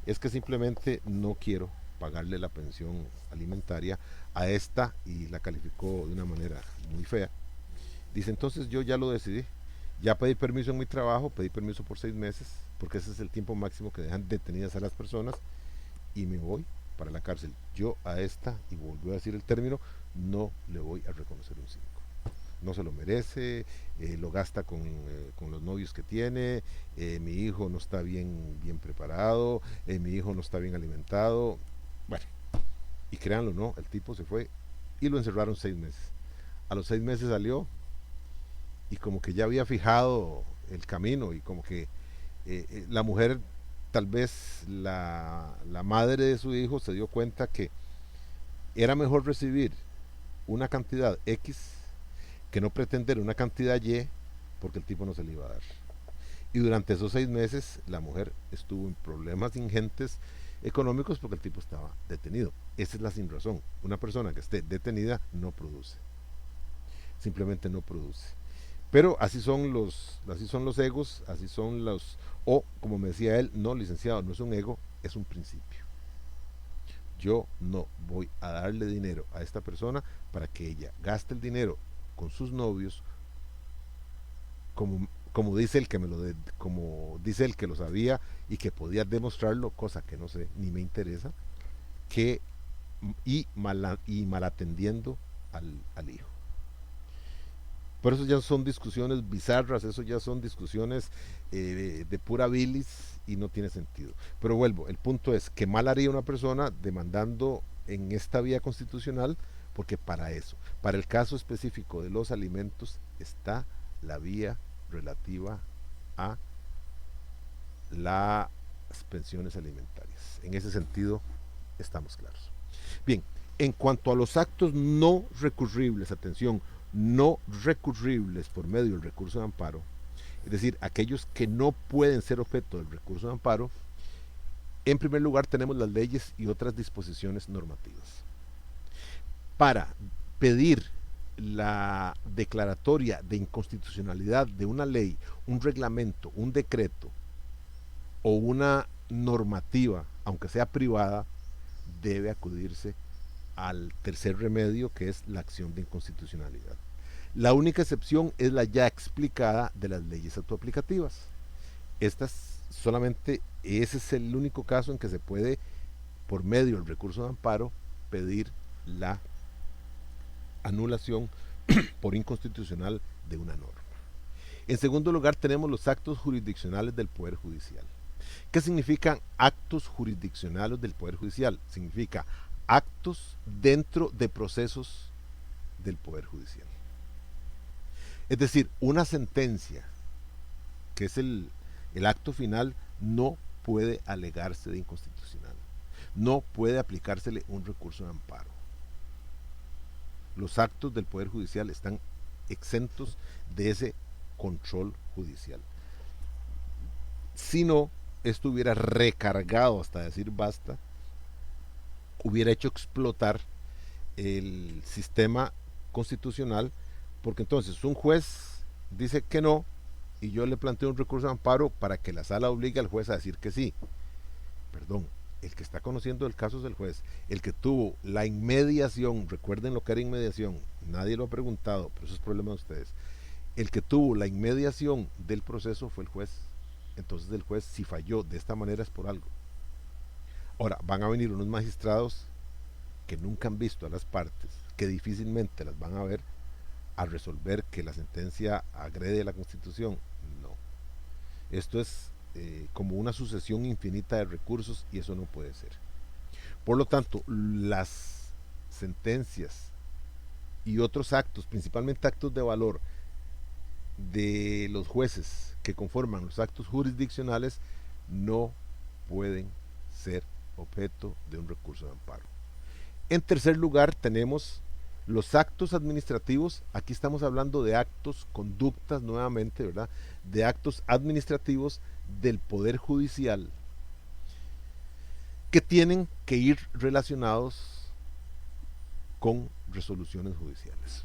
es que simplemente no quiero pagarle la pensión alimentaria a esta, y la calificó de una manera muy fea. Dice, entonces yo ya lo decidí, ya pedí permiso en mi trabajo, pedí permiso por 6 meses, porque ese es el tiempo máximo que dejan detenidas a las personas, y me voy para la cárcel. Yo a esta, y volvió a decir el término, no le voy a reconocer un 5. No se lo merece, lo gasta con los novios que tiene, mi hijo no está bien preparado, mi hijo no está bien alimentado. Bueno, y créanlo, no, el tipo se fue y lo encerraron 6 meses. A los 6 meses salió y como que ya había fijado el camino, y como que la mujer, tal vez la madre de su hijo, se dio cuenta que era mejor recibir una cantidad X que no pretender una cantidad Y, porque el tipo no se le iba a dar. Y durante esos 6 meses la mujer estuvo en problemas ingentes económicos porque el tipo estaba detenido. Esa es la sin razón. Una persona que esté detenida no produce. Simplemente no produce. Pero así son los egos, así son los, o como me decía él, no, licenciado, no es un ego, es un principio. Yo no voy a darle dinero a esta persona para que ella gaste el dinero con sus novios, como dice el que como dice el que lo sabía y que podía demostrarlo, cosa que no sé ni me interesa, que y malatendiendo al hijo. Por eso ya son discusiones bizarras, eso ya son discusiones de pura bilis, y no tiene sentido. Pero vuelvo, el punto es que mal haría una persona demandando en esta vía constitucional, porque para eso, para el caso específico de los alimentos, está la vía relativa a las pensiones alimentarias. En ese sentido, estamos claros. Bien, en cuanto a los actos no recurribles, atención, no recurribles por medio del recurso de amparo, es decir, aquellos que no pueden ser objeto del recurso de amparo, en primer lugar tenemos las leyes y otras disposiciones normativas. Para pedir la declaratoria de inconstitucionalidad de una ley, un reglamento, un decreto o una normativa, aunque sea privada, debe acudirse al tercer remedio, que es la acción de inconstitucionalidad. La única excepción es la ya explicada de las leyes autoaplicativas. Estas solamente, ese es el único caso en que se puede, por medio del recurso de amparo, pedir la anulación por inconstitucional de una norma. En segundo lugar, tenemos los actos jurisdiccionales del Poder Judicial. ¿Qué significan actos jurisdiccionales del Poder Judicial? Significa actos dentro de procesos del Poder Judicial. Es decir, una sentencia, que es el acto final, no puede alegarse de inconstitucional. No puede aplicársele un recurso de amparo. Los actos del Poder Judicial están exentos de ese control judicial. Si no, esto hubiera recargado hasta decir basta, hubiera hecho explotar el sistema constitucional, porque entonces un juez dice que no y yo le planteo un recurso de amparo para que la sala obligue al juez a decir que sí. Perdón, el que está conociendo el caso es el juez. El que tuvo la inmediación, recuerden lo que era inmediación, nadie lo ha preguntado, pero eso es problema de ustedes. El que tuvo la inmediación del proceso fue el juez. Entonces el juez, si falló de esta manera, es por algo. Ahora, van a venir unos magistrados que nunca han visto a las partes, que difícilmente las van a ver, a resolver que la sentencia agrede la Constitución. No. Esto es como una sucesión infinita de recursos y eso no puede ser. Por lo tanto, las sentencias y otros actos, principalmente actos de valor de los jueces que conforman los actos jurisdiccionales, no pueden ser objeto de un recurso de amparo. En tercer lugar, tenemos los actos administrativos. Aquí estamos hablando de actos, conductas nuevamente, ¿verdad? De actos administrativos del Poder Judicial que tienen que ir relacionados con resoluciones judiciales.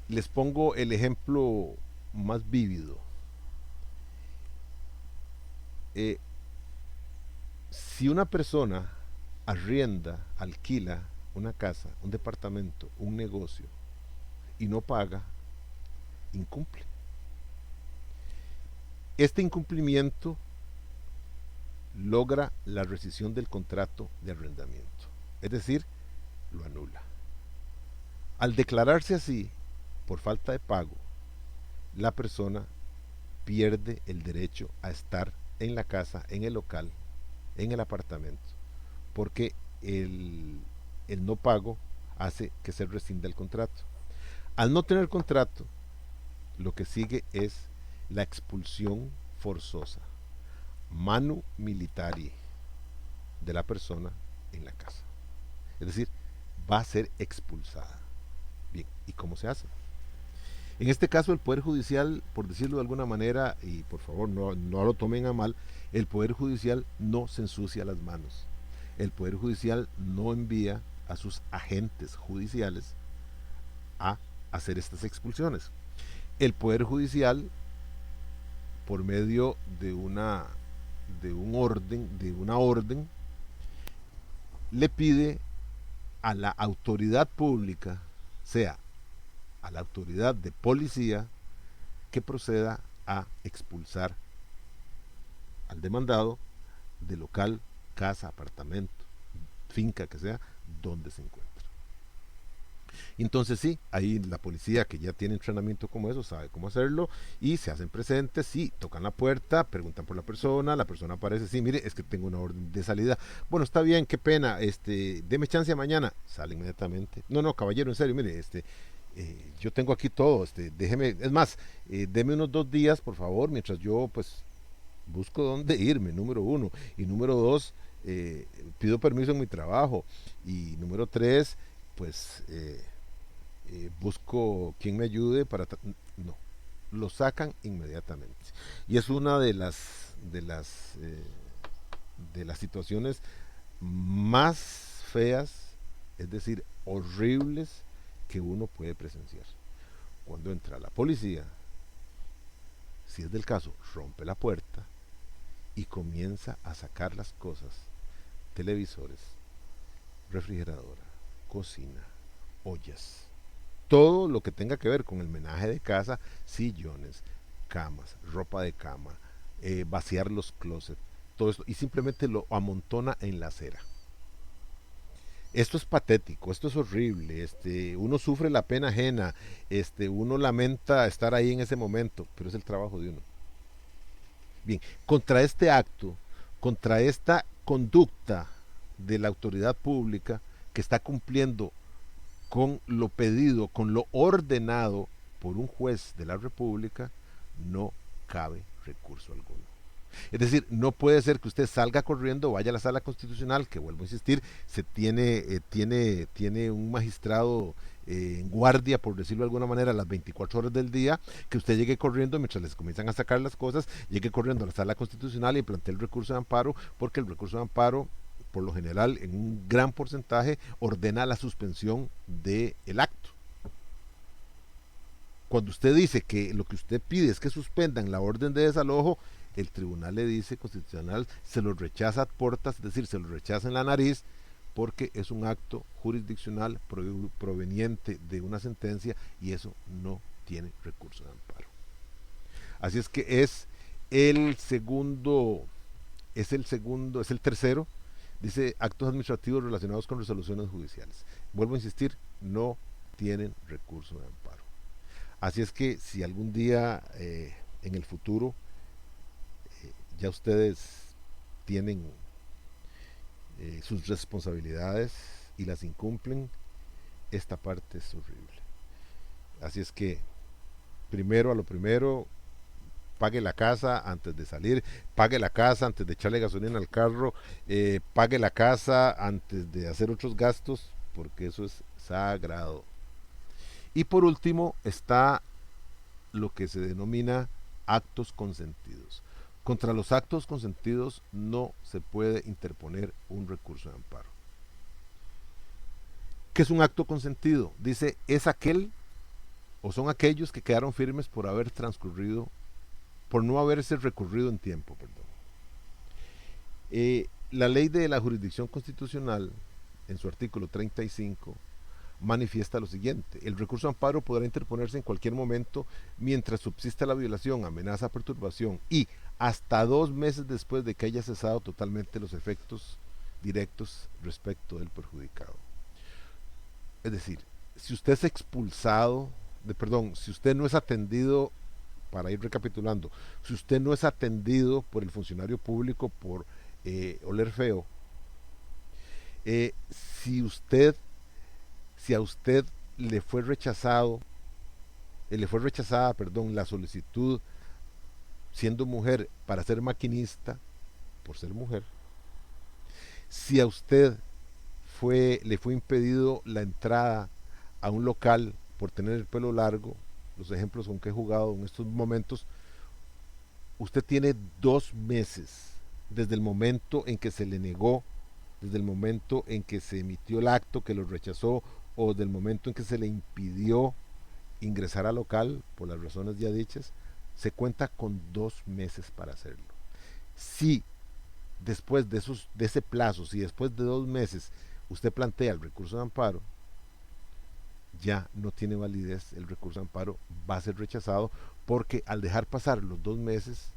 Les pongo el ejemplo más vívido. Si una persona arrienda, alquila una casa, un departamento, un negocio y no paga, incumple. Este incumplimiento logra la rescisión del contrato de arrendamiento, es decir, lo anula. Al declararse así, por falta de pago, la persona pierde el derecho a estar en la casa, en el local, en el apartamento, porque el no pago hace que se rescinda el contrato. Al no tener contrato, lo que sigue es la expulsión forzosa, manu militari, de la persona en la casa. Es decir, va a ser expulsada. Bien, ¿y cómo se hace? En este caso, el Poder Judicial, por decirlo de alguna manera, y por favor no lo tomen a mal, el Poder Judicial no se ensucia las manos. El Poder Judicial no envía a sus agentes judiciales a hacer estas expulsiones. El Poder Judicial, por medio de una orden, le pide a la autoridad pública, sea a la autoridad de policía, que proceda a expulsar al demandado del local, casa, apartamento, finca, que sea, donde se encuentra. Entonces sí, ahí la policía, que ya tiene entrenamiento como eso, sabe cómo hacerlo y se hacen presentes, sí, tocan la puerta, preguntan por la persona aparece, sí, mire, es que tengo una orden de salida. Bueno, está bien, qué pena, deme chance mañana. Sale inmediatamente. No, caballero, en serio, mire, Yo tengo aquí todo, déjeme, es más, deme unos 2 días, por favor, mientras yo pues busco dónde irme, número uno. Y número dos, pido permiso en mi trabajo. Y número tres, pues busco quien me ayude para... No, lo sacan inmediatamente. Y es una de las situaciones más feas, es decir, horribles que uno puede presenciar. Cuando entra la policía, si es del caso, rompe la puerta y comienza a sacar las cosas, televisores, refrigeradora, cocina, ollas, todo lo que tenga que ver con el menaje de casa, sillones, camas, ropa de cama, vaciar los closets, todo esto, y simplemente lo amontona en la acera. Esto es patético, esto es horrible, uno sufre la pena ajena, uno lamenta estar ahí en ese momento, pero es el trabajo de uno. Bien, contra este acto, contra esta conducta de la autoridad pública que está cumpliendo con lo pedido, con lo ordenado por un juez de la República, no cabe recurso alguno. Es decir, no puede ser que usted salga corriendo, vaya a la sala constitucional, que vuelvo a insistir, tiene un magistrado en guardia, por decirlo de alguna manera, las 24 horas del día, que usted llegue corriendo mientras les comienzan a sacar las cosas, llegue corriendo a la sala constitucional y plantee el recurso de amparo, porque el recurso de amparo, por lo general, en un gran porcentaje, ordena la suspensión del acto. Cuando usted dice que lo que usted pide es que suspendan la orden de desalojo, el tribunal le dice constitucional, se lo rechaza a puertas, es decir, se lo rechaza en la nariz, porque es un acto jurisdiccional proveniente de una sentencia y eso no tiene recurso de amparo. Así es que el segundo, es el tercero, dice actos administrativos relacionados con resoluciones judiciales. Vuelvo a insistir, no tienen recurso de amparo. Así es que si algún día en el futuro ya ustedes tienen sus responsabilidades y las incumplen, esta parte es horrible. Así es que primero a lo primero, pague la casa antes de salir, pague la casa antes de echarle gasolina al carro, pague la casa antes de hacer otros gastos, porque eso es sagrado. Y por último está lo que se denomina actos consentidos. Contra los actos consentidos no se puede interponer un recurso de amparo. ¿Qué es un acto consentido? Dice, es aquel o son aquellos que quedaron firmes por haber transcurrido, por no haberse recurrido en tiempo, perdón. La ley de la jurisdicción constitucional, en su artículo 35, manifiesta lo siguiente: el recurso de amparo podrá interponerse en cualquier momento mientras subsista la violación, amenaza, perturbación y hasta 2 meses después de que haya cesado totalmente los efectos directos respecto del perjudicado. Es decir, si usted es expulsado, si usted no es atendido, para ir recapitulando, si usted no es atendido por el funcionario público por oler feo, si usted si a usted le fue rechazado, le fue rechazada, perdón, la solicitud siendo mujer para ser maquinista por ser mujer, si a usted le fue impedido la entrada a un local por tener el pelo largo, los ejemplos con que he jugado en estos momentos, usted tiene 2 meses desde el momento en que se le negó, desde el momento en que se emitió el acto que lo rechazó o del momento en que se le impidió ingresar al local por las razones ya dichas, se cuenta con 2 meses para hacerlo. Si después de ese plazo, si después de 2 meses usted plantea el recurso de amparo, ya no tiene validez el recurso de amparo, va a ser rechazado porque al dejar pasar los 2 meses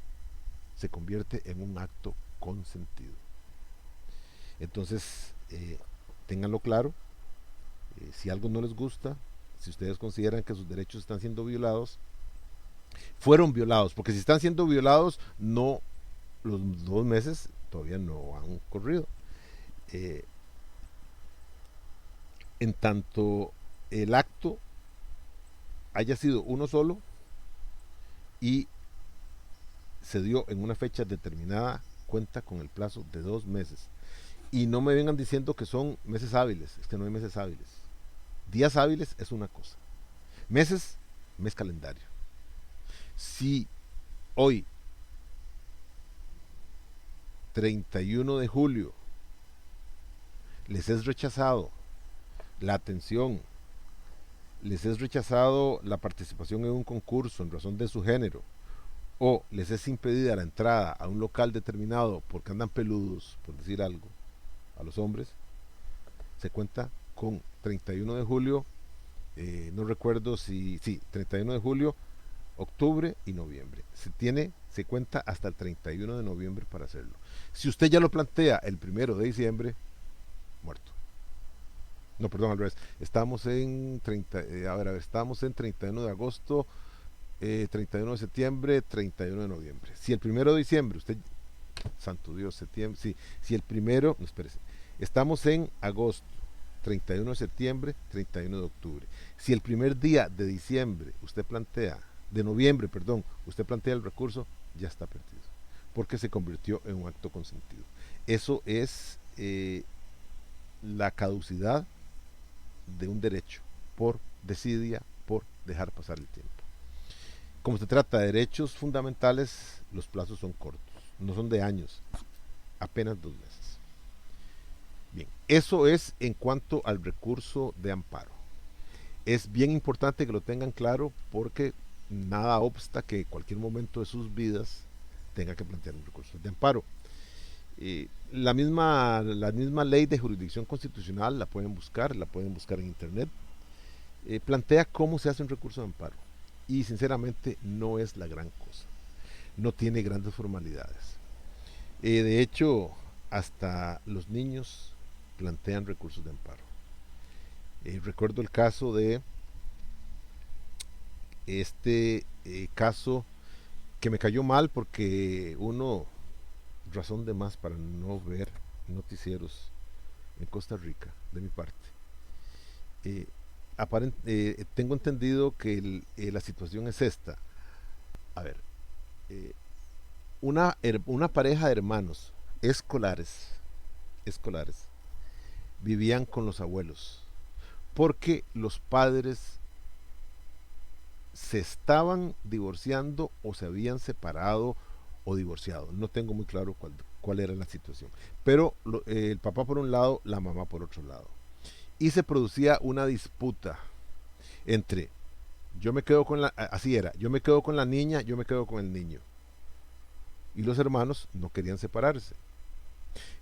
se convierte en un acto consentido. Entonces, ténganlo claro, si algo no les gusta, si ustedes consideran que sus derechos están siendo violados, fueron violados, porque si están siendo violados, no, los 2 meses todavía no han corrido. En tanto el acto haya sido uno solo y se dio en una fecha determinada, cuenta con el plazo de 2 meses. Y no me vengan diciendo que son meses hábiles, es que no hay meses hábiles. Días hábiles es una cosa. Meses, mes calendario. Si hoy, 31 de julio, les es rechazado la atención, les es rechazado la participación en un concurso en razón de su género, o les es impedida la entrada a un local determinado porque andan peludos, por decir algo, a los hombres, se cuenta con 31 de julio, no recuerdo si, sí, 31 de julio, octubre y noviembre. Se cuenta hasta el 31 de noviembre para hacerlo. Si usted ya lo plantea el 1 de diciembre, muerto. No, perdón, al revés. Estamos en 30, estamos en 31 de agosto, 31 de septiembre, 31 de noviembre. Si el 1 de diciembre, usted, santo Dios, septiembre, sí, si el primero, no, espérese, estamos en agosto, 31 de septiembre, 31 de octubre. Si el primer día de diciembre usted plantea, de noviembre, perdón, usted plantea el recurso, ya está perdido, porque se convirtió en un acto consentido. Eso es la caducidad de un derecho por desidia, por dejar pasar el tiempo. Como se trata de derechos fundamentales, los plazos son cortos, no son de años, apenas 2 meses. Bien, eso es en cuanto al recurso de amparo. Es bien importante que lo tengan claro porque nada obsta que en cualquier momento de sus vidas tenga que plantear un recurso de amparo. La misma ley de jurisdicción constitucional la pueden buscar en internet. Plantea cómo se hace un recurso de amparo y sinceramente no es la gran cosa, no tiene grandes formalidades. De hecho, hasta los niños plantean recursos de amparo. Recuerdo el caso de este caso que me cayó mal porque uno, razón de más para no ver noticieros en Costa Rica, de mi parte. Tengo entendido que la situación es esta. A ver, una pareja de hermanos escolares vivían con los abuelos porque los padres se estaban divorciando o se habían separado o divorciado. No tengo muy claro cuál era la situación. Pero el papá por un lado, la mamá por otro lado. Y se producía una disputa entre yo me quedo con yo me quedo con la niña, yo me quedo con el niño. Y los hermanos no querían separarse.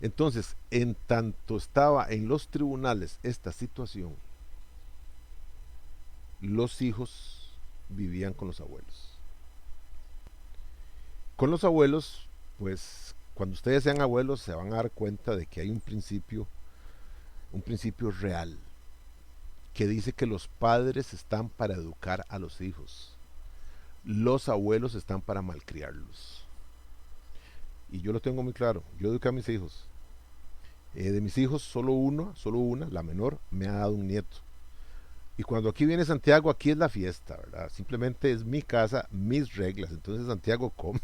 Entonces, en tanto estaba en los tribunales esta situación, los hijos vivían con los abuelos. Con los abuelos, pues cuando ustedes sean abuelos se van a dar cuenta de que hay un principio real, que dice que los padres están para educar a los hijos, los abuelos están para malcriarlos. Y yo lo tengo muy claro, yo eduqué a mis hijos. De mis hijos, solo una, la menor, me ha dado un nieto. Y cuando aquí viene Santiago, aquí es la fiesta, ¿verdad? Simplemente es mi casa, mis reglas. Entonces Santiago come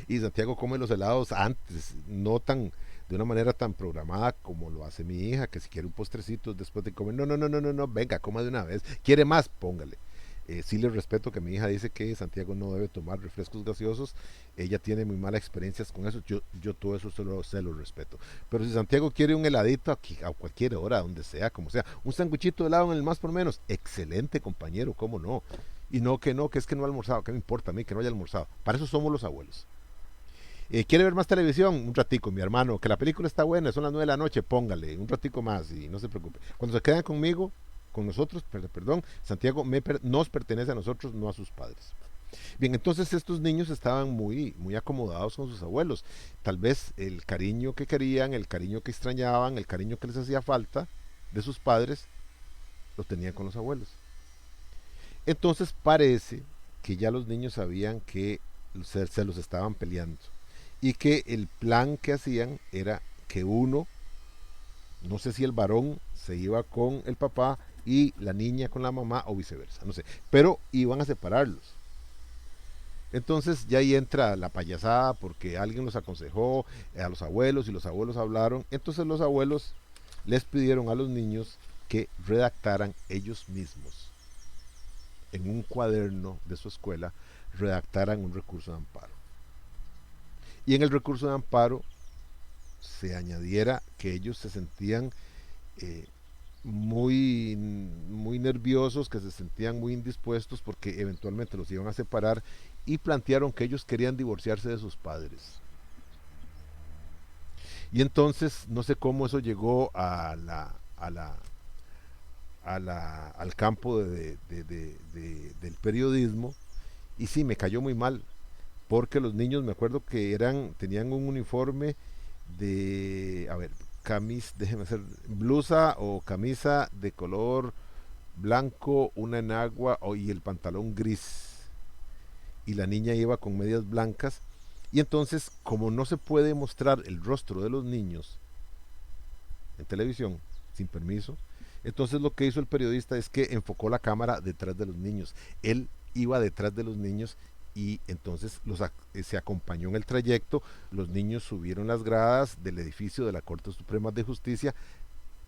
y Santiago come los helados antes, no tan de una manera tan programada como lo hace mi hija, que si quiere un postrecito después de comer, no, venga, coma de una vez. ¿Quiere más? Póngale. Sí le respeto que mi hija dice que Santiago no debe tomar refrescos gaseosos. Ella tiene muy malas experiencias con eso. Yo todo eso se lo respeto. Pero si Santiago quiere un heladito aquí, a cualquier hora, donde sea, como sea, un sanguichito de helado en el más por menos, excelente compañero, cómo no. Y no, que es que no ha almorzado. ¿Qué me importa a mí que no haya almorzado? Para eso somos los abuelos. ¿Quiere ver más televisión? Un ratico, mi hermano. Que la película está buena, son las 9 de la noche, póngale un ratico más y no se preocupe. Cuando se quedan conmigo, con nosotros, perdón, Santiago nos pertenece a nosotros, no a sus padres. Bien, entonces estos niños estaban muy acomodados con sus abuelos. Tal vez el cariño que querían, el cariño que extrañaban, el cariño que les hacía falta de sus padres, lo tenían con los abuelos. Entonces parece que ya los niños sabían que se los estaban peleando y que el plan que hacían era que uno, no sé si el varón se iba con el papá y la niña con la mamá o viceversa, no sé, pero iban a separarlos. Entonces ya ahí entra la payasada porque alguien los aconsejó a los abuelos y los abuelos hablaron. Entonces los abuelos les pidieron a los niños que redactaran ellos mismos en un cuaderno de su escuela, redactaran un recurso de amparo. Y en el recurso de amparo se añadiera que ellos se sentían eh, muy nerviosos, que se sentían muy indispuestos porque eventualmente los iban a separar y plantearon que ellos querían divorciarse de sus padres. Y entonces no sé cómo eso llegó al campo del periodismo y sí, me cayó muy mal porque los niños me acuerdo que tenían un uniforme de, a ver, déjeme hacer, blusa o camisa de color blanco, una enagua y el pantalón gris. Y la niña iba con medias blancas. Y entonces, como no se puede mostrar el rostro de los niños en televisión, sin permiso, entonces lo que hizo el periodista es que enfocó la cámara detrás de los niños. Él iba detrás de los niños y entonces se acompañó en el trayecto. Los niños subieron las gradas del edificio de la Corte Suprema de Justicia.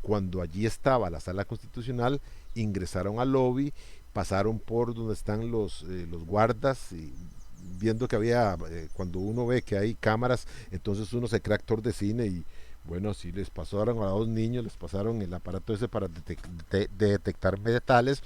Cuando allí estaba la sala constitucional, ingresaron al lobby, pasaron por donde están los guardas, y viendo que había, cuando uno ve que hay cámaras, entonces uno se cree actor de cine y bueno, si les pasaron a 2 niños, les pasaron el aparato ese para de detectar metales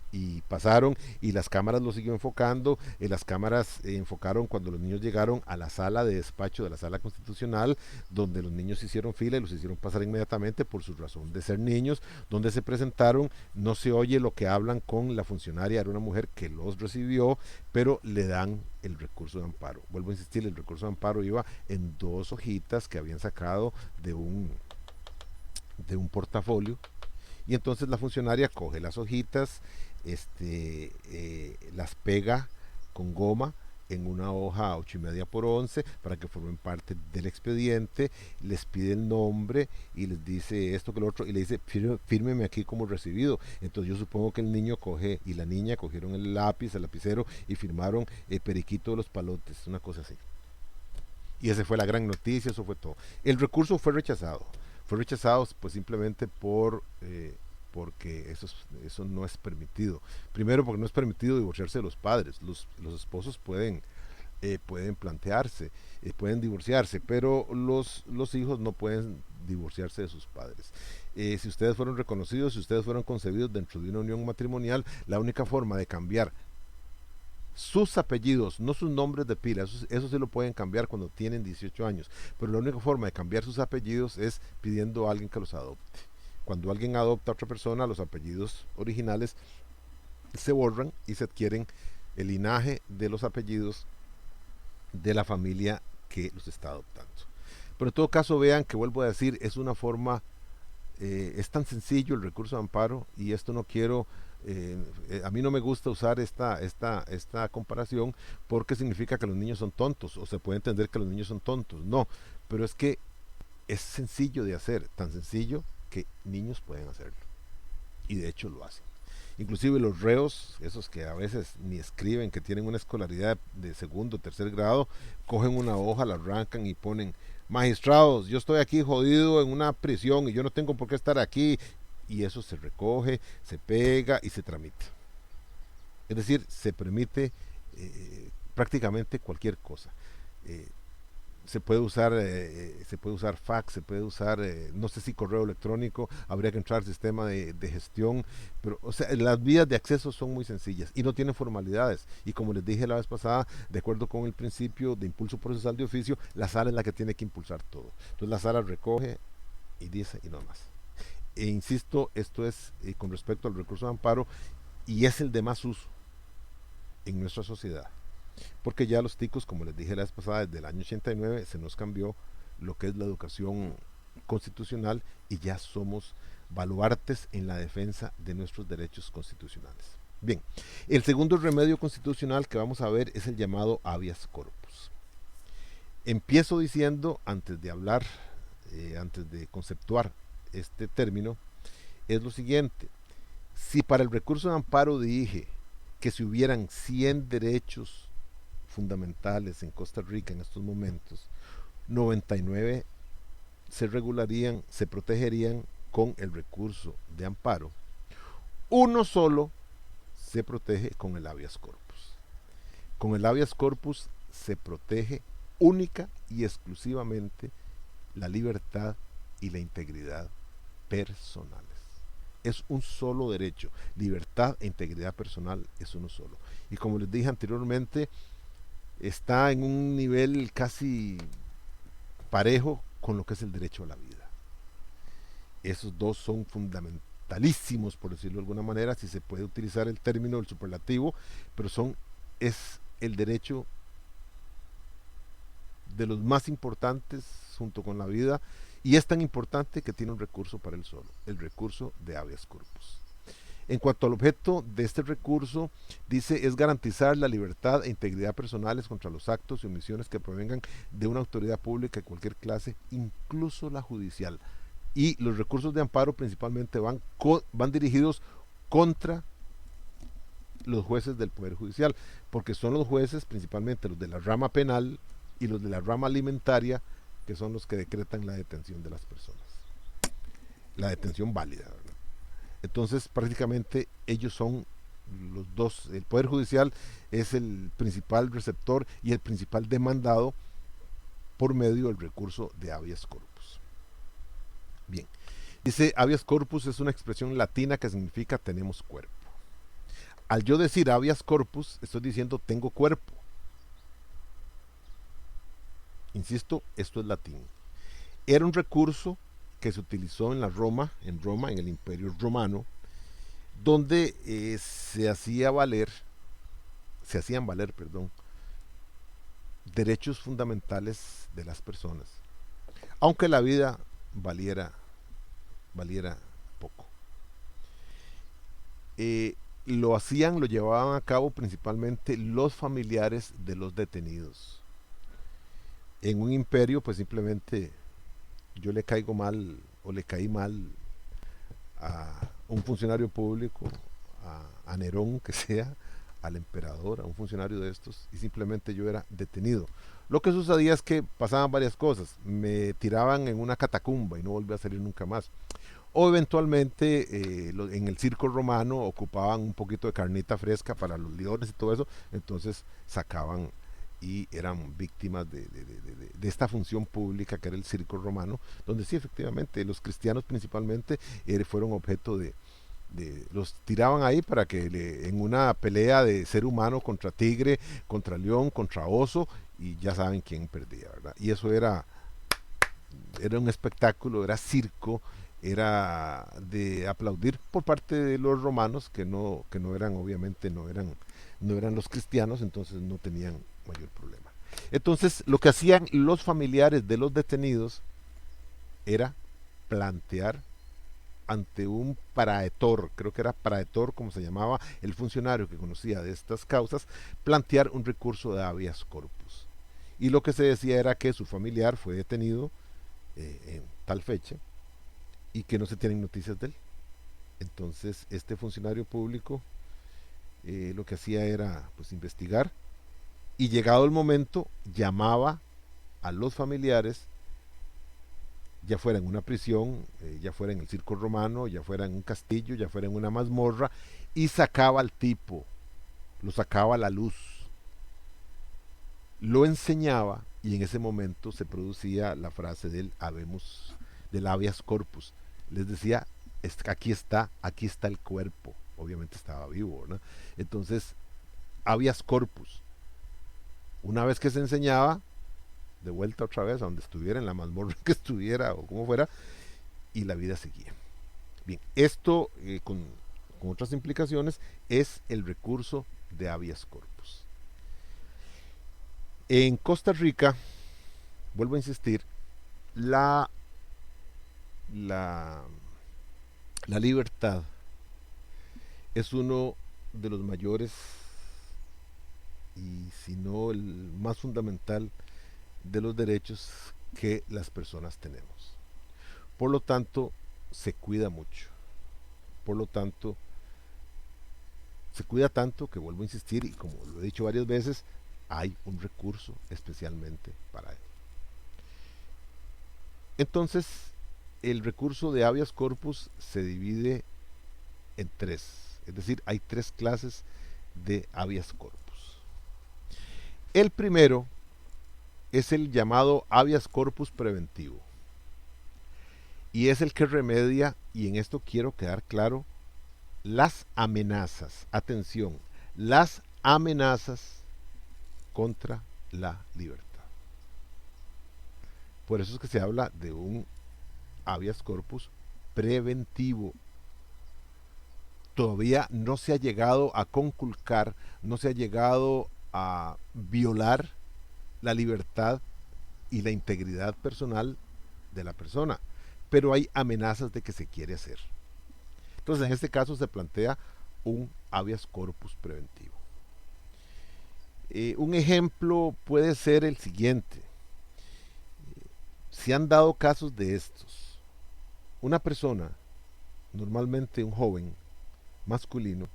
y pasaron y las cámaras lo siguió enfocando, las cámaras enfocaron cuando los niños llegaron a la sala de despacho de la sala constitucional, donde los niños hicieron fila y los hicieron pasar inmediatamente por su razón de ser niños, donde se presentaron. No se oye lo que hablan con la funcionaria, era una mujer que los recibió, pero le dan el recurso de amparo. Vuelvo a insistir, el recurso de amparo iba en 2 hojitas que habían sacado de un portafolio. Y entonces la funcionaria coge las hojitas, las pega con goma en una hoja 8,5 por 11 para que formen parte del expediente, les pide el nombre y les dice esto que lo otro y le dice fírmeme aquí como recibido. Entonces yo supongo que el niño coge y la niña cogieron el lápiz, el lapicero y firmaron Periquito de los Palotes, una cosa así. Y esa fue la gran noticia, eso fue todo. El recurso fue rechazado pues simplemente porque eso no es permitido. Primero porque no es permitido divorciarse de los padres. Los esposos pueden plantearse, pueden divorciarse, pero los hijos no pueden divorciarse de sus padres. Si ustedes fueron reconocidos, si ustedes fueron concebidos dentro de una unión matrimonial, la única forma de cambiar sus apellidos, no sus nombres de pila, eso sí lo pueden cambiar cuando tienen 18 años, pero la única forma de cambiar sus apellidos es pidiendo a alguien que los adopte. Cuando alguien adopta a otra persona, los apellidos originales se borran y se adquieren el linaje de los apellidos de la familia que los está adoptando. Pero en todo caso vean que vuelvo a decir, es una forma, es tan sencillo el recurso de amparo y esto no quiero a mí no me gusta usar esta comparación porque significa que los niños son tontos o se puede entender que los niños son tontos. No, pero es que es sencillo de hacer, tan sencillo que niños pueden hacerlo. Y de hecho lo hacen. Inclusive los reos, esos que a veces ni escriben, que tienen una escolaridad de segundo o tercer grado, cogen una hoja, la arrancan y ponen: magistrados, yo estoy aquí jodido en una prisión y yo no tengo por qué estar aquí. Y eso se recoge, se pega y se tramita. Es decir, se permite prácticamente cualquier cosa. Eh, se puede usar fax, se puede usar, no sé si correo electrónico, habría que entrar al sistema de gestión, pero o sea, las vías de acceso son muy sencillas y no tienen formalidades. Y como les dije la vez pasada, de acuerdo con el principio de impulso procesal de oficio, la sala es la que tiene que impulsar todo. Entonces la sala recoge y dice y no más. E insisto, esto es con respecto al recurso de amparo y es el de más uso en nuestra sociedad. Porque ya los ticos, como les dije la vez pasada, desde el año 89 se nos cambió lo que es la educación constitucional y ya somos baluartes en la defensa de nuestros derechos constitucionales. Bien, el segundo remedio constitucional que vamos a ver es el llamado habeas corpus. Empiezo diciendo, antes de hablar, antes de conceptuar este término, es lo siguiente: Si para el recurso de amparo dije que si hubieran 100 derechos fundamentales en Costa Rica en estos momentos, 99 se regularían, se protegerían con el recurso de amparo. Uno solo se protege con el habeas corpus. Con el habeas corpus se protege única y exclusivamente la libertad y la integridad personales. Es un solo derecho. Libertad e integridad personal es uno solo. Y como les dije anteriormente, está en un nivel casi parejo con lo que es el derecho a la vida. Esos dos son fundamentalísimos, por decirlo de alguna manera, si se puede utilizar el término del superlativo, pero es el derecho de los más importantes junto con la vida, y es tan importante que tiene un recurso para él solo, el recurso de habeas corpus. En cuanto al objeto de este recurso, dice es garantizar la libertad e integridad personales contra los actos y omisiones que provengan de una autoridad pública de cualquier clase, incluso la judicial. Y los recursos de amparo principalmente van dirigidos contra los jueces del Poder Judicial, porque son los jueces, principalmente los de la rama penal y los de la rama alimentaria, que son los que decretan la detención de las personas. La detención válida, ¿verdad? Entonces, prácticamente ellos son los dos. El Poder Judicial es el principal receptor y el principal demandado por medio del recurso de habeas corpus. Bien, dice habeas corpus es una expresión latina que significa tenemos cuerpo. Al yo decir habeas corpus, estoy diciendo tengo cuerpo. Insisto, esto es latín. Era un recurso que se utilizó en Roma, en el Imperio Romano, donde se hacían valer, derechos fundamentales de las personas, aunque la vida valiera poco. Lo llevaban a cabo principalmente los familiares de los detenidos. En un imperio, pues simplemente yo le caigo mal o le caí mal a un funcionario público, a Nerón, que sea, al emperador, a un funcionario de estos, y simplemente yo era detenido. Lo que sucedía es que pasaban varias cosas. Me tiraban en una catacumba y no volví a salir nunca más. O eventualmente en el circo romano ocupaban un poquito de carnita fresca para los leones y todo eso, entonces sacaban y eran víctimas de esta función pública que era el circo romano, donde sí, efectivamente, los cristianos principalmente fueron objeto los tiraban ahí para que en una pelea de ser humano contra tigre, contra león, contra oso, y ya saben quién perdía, ¿verdad? Y eso era un espectáculo, era circo, era de aplaudir por parte de los romanos que no eran, obviamente no eran los cristianos, entonces no tenían mayor problema. Entonces lo que hacían los familiares de los detenidos era plantear ante un praetor, creo que era praetor como se llamaba el funcionario que conocía de estas causas, plantear un recurso de habeas corpus. Y lo que se decía era que su familiar fue detenido en tal fecha y que no se tienen noticias de él. Entonces este funcionario público lo que hacía era pues investigar, y llegado el momento llamaba a los familiares, ya fuera en una prisión, ya fuera en el circo romano, ya fuera en un castillo, ya fuera en una mazmorra, y sacaba al tipo, lo sacaba a la luz, lo enseñaba, y en ese momento se producía la frase del habeas corpus. Les decía, aquí está el cuerpo, obviamente estaba vivo, ¿no? Entonces, habeas corpus. Una vez que se enseñaba, de vuelta otra vez a donde estuviera, en la mazmorra que estuviera o como fuera, y la vida seguía. Bien, esto con otras implicaciones es el recurso de habeas corpus. En Costa Rica, vuelvo a insistir, la libertad es uno de los mayores, y si no el más fundamental, de los derechos que las personas tenemos. Por lo tanto, se cuida mucho. Por lo tanto, se cuida tanto que, vuelvo a insistir, y como lo he dicho varias veces, hay un recurso especialmente para él. Entonces, el recurso de habeas corpus se divide en tres, es decir, hay tres clases de habeas corpus. El primero es el llamado habeas corpus preventivo, y es el que remedia, y en esto quiero quedar claro, las amenazas, atención, las amenazas contra la libertad. Por eso es que se habla de un habeas corpus preventivo. Todavía no se ha llegado a conculcar, no se ha llegado a violar la libertad y la integridad personal de la persona, pero hay amenazas de que se quiere hacer. Entonces, en este caso se plantea un habeas corpus preventivo. Un ejemplo puede ser el siguiente. Se han dado casos de estos. Una persona, normalmente un joven masculino,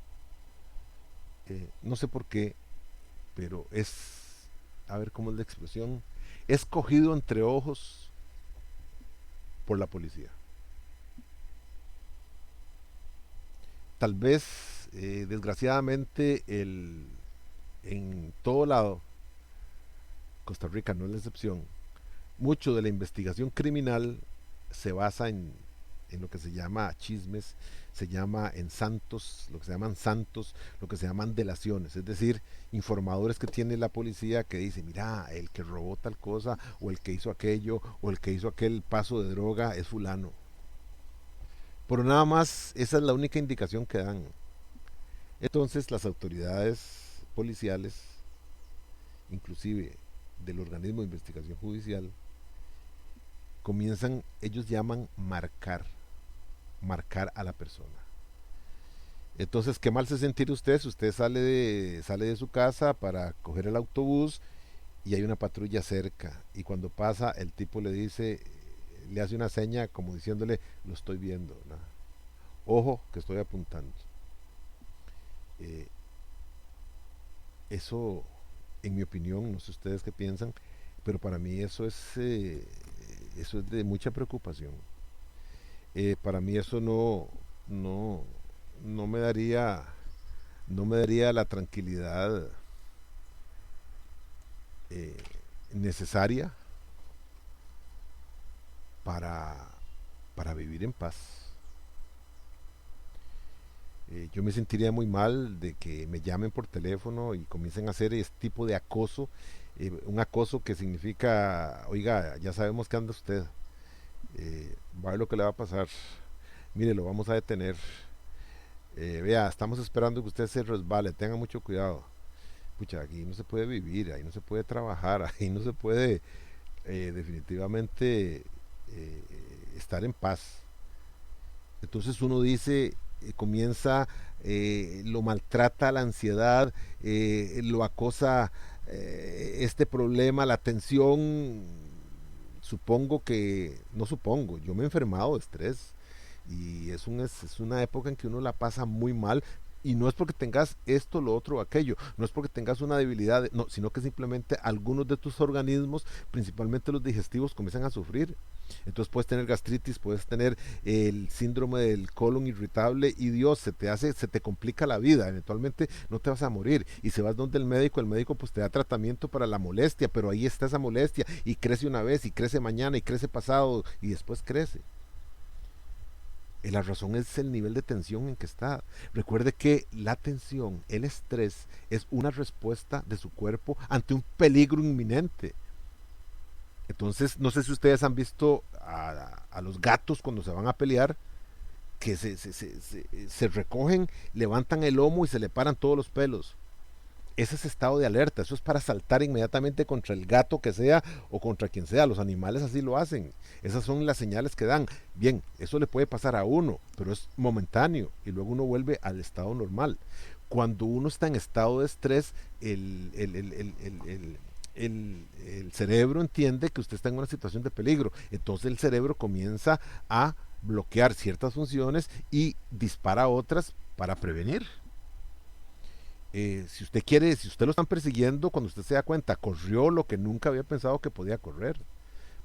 no sé por qué, pero es, a ver cómo es la expresión, es cogido entre ojos por la policía. Tal vez, desgraciadamente, en todo lado, Costa Rica no es la excepción, mucho de la investigación criminal se basa en lo que se llama chismes, se llama en santos, lo que se llaman santos, lo que se llaman delaciones, es decir, informadores que tiene la policía que dice, mira, el que robó tal cosa, o el que hizo aquello, o el que hizo aquel paso de droga es fulano. Pero nada más, esa es la única indicación que dan. Entonces las autoridades policiales, inclusive del organismo de investigación judicial, comienzan, ellos llaman marcar a la persona. Entonces, qué mal se sentirá usted si usted sale de su casa para coger el autobús y hay una patrulla cerca, y cuando pasa el tipo le dice, le hace una seña como diciéndole, lo estoy viendo, ¿no? Ojo que estoy apuntando. Eso, en mi opinión, no sé ustedes qué piensan, pero para mí eso es de mucha preocupación. Para mí eso no, no me daría, no me daría la tranquilidad eh, necesaria para, para vivir en paz. Yo me sentiría muy mal de que me llamen por teléfono y comiencen a hacer este tipo de acoso, un acoso que significa, oiga, ya sabemos que anda usted, va a ver lo que le va a pasar, mire, lo vamos a detener, vea, estamos esperando que usted se resbale, tenga mucho cuidado. Pucha, aquí no se puede vivir, ahí no se puede trabajar, ahí no se puede definitivamente eh, estar en paz. Entonces uno dice, comienza, lo maltrata la ansiedad, lo acosa este problema, la tensión. Supongo que, no supongo, yo me he enfermado de estrés y es una época en que uno la pasa muy mal, y no es porque tengas esto, lo otro o aquello, no es porque tengas una debilidad, no, sino que simplemente algunos de tus organismos, principalmente los digestivos, comienzan a sufrir. Entonces puedes tener gastritis, puedes tener el síndrome del colon irritable, y Dios, se te complica la vida, eventualmente no te vas a morir, y si vas donde el médico pues te da tratamiento para la molestia, pero ahí está esa molestia, y crece una vez, y crece mañana, y crece pasado, y después crece. La razón es el nivel de tensión en que está. Recuerde que la tensión, el estrés, es una respuesta de su cuerpo ante un peligro inminente. Entonces, no sé si ustedes han visto a los gatos cuando se van a pelear, que se recogen, levantan el lomo y se le paran todos los pelos. Ese es estado de alerta, eso es para saltar inmediatamente contra el gato que sea o contra quien sea. Los animales así lo hacen, esas son las señales que dan. Bien, eso le puede pasar a uno, pero es momentáneo y luego uno vuelve al estado normal. Cuando uno está en estado de estrés, el cerebro entiende que usted está en una situación de peligro, entonces el cerebro comienza a bloquear ciertas funciones y dispara otras para prevenir. Si usted quiere, si usted lo están persiguiendo, cuando usted se da cuenta, corrió lo que nunca había pensado que podía correr.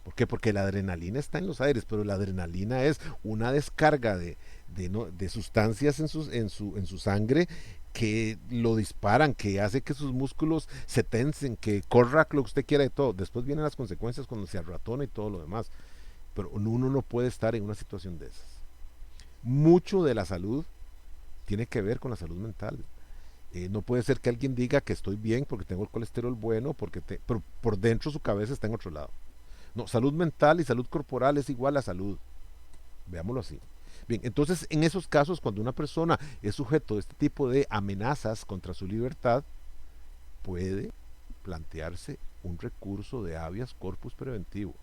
¿Por qué? Porque la adrenalina está en los aires, pero la adrenalina es una descarga de sustancias en su sangre que lo disparan, que hace que sus músculos se tensen, que corra lo que usted quiera de todo. Después vienen las consecuencias cuando se arratona y todo lo demás. Pero uno no puede estar en una situación de esas. Mucho de la salud tiene que ver con la salud mental. No puede ser que alguien diga que estoy bien porque tengo el colesterol bueno, pero por dentro su cabeza está en otro lado. No, salud mental y salud corporal es igual a salud. Veámoslo así. Bien, entonces en esos casos, cuando una persona es sujeto de este tipo de amenazas contra su libertad, puede plantearse un recurso de habeas corpus preventivo.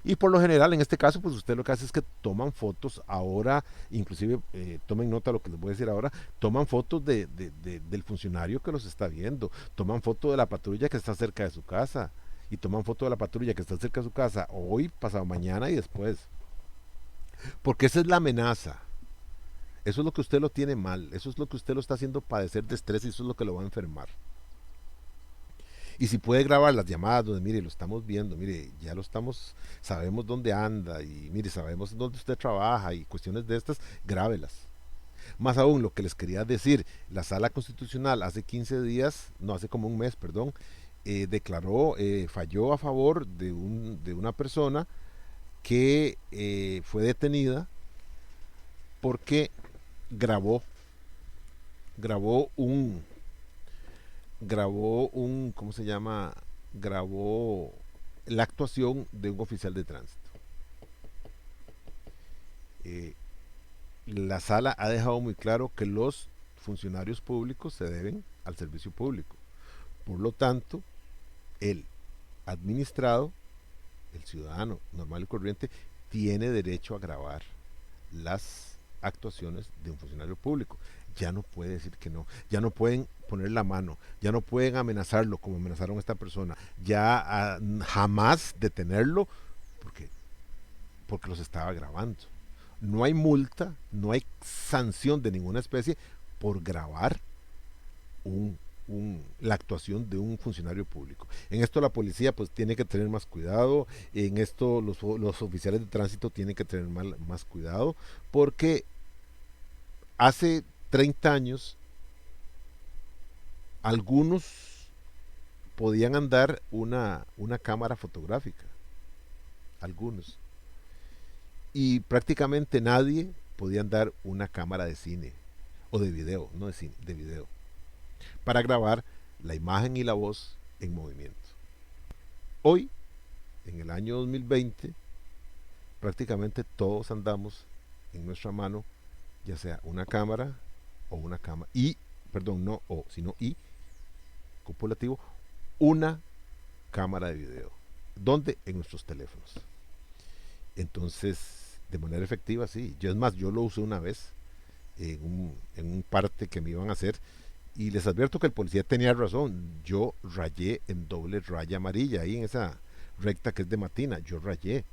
Y por lo general, en este caso, pues usted lo que hace es que toman fotos ahora, inclusive tomen nota de lo que les voy a decir ahora, toman fotos del funcionario que los está viendo, toman foto de la patrulla que está cerca de su casa, y toman foto de la patrulla que está cerca de su casa hoy, pasado mañana y después. Porque esa es la amenaza. Eso es lo que usted lo tiene mal, eso es lo que usted lo está haciendo padecer de estrés y eso es lo que lo va a enfermar. Y si puede grabar las llamadas donde, mire, lo estamos viendo, mire, ya lo estamos, sabemos dónde anda y mire, sabemos dónde usted trabaja y cuestiones de estas, grábelas. Más aún, lo que les quería decir, la Sala Constitucional hace 15 días, no, hace como un mes, perdón, declaró, falló a favor de una persona que fue detenida porque grabó, grabó un, ¿cómo se llama? Grabó la actuación de un oficial de tránsito. Eh, la sala ha dejado muy claro que los funcionarios públicos se deben al servicio público. Por lo tanto, el administrado, el ciudadano normal y corriente, tiene derecho a grabar las actuaciones de un funcionario público. Ya no puede decir que no, ya no pueden poner la mano, ya no pueden amenazarlo como amenazaron a esta persona, ya jamás detenerlo porque, porque los estaba grabando. No hay multa, no hay sanción de ninguna especie por grabar la actuación de un funcionario público. En esto la policía pues tiene que tener más cuidado, en esto los oficiales de tránsito tienen que tener más cuidado, porque hace 30 años algunos podían andar una cámara fotográfica, algunos, y prácticamente nadie podía andar una cámara de cine o de video, no de cine, de video, para grabar la imagen y la voz en movimiento. Hoy, en el año 2020, prácticamente todos andamos en nuestra mano, ya sea una cámara o una cámara, perdón, no o, sino copulativo, una cámara de video. ¿Dónde? En nuestros teléfonos. Entonces, de manera efectiva, sí. Yo es más, yo lo usé una vez en un parte que me iban a hacer y les advierto que el policía tenía razón. Yo rayé en doble raya amarilla ahí en esa recta que es de Matina. Yo rayé.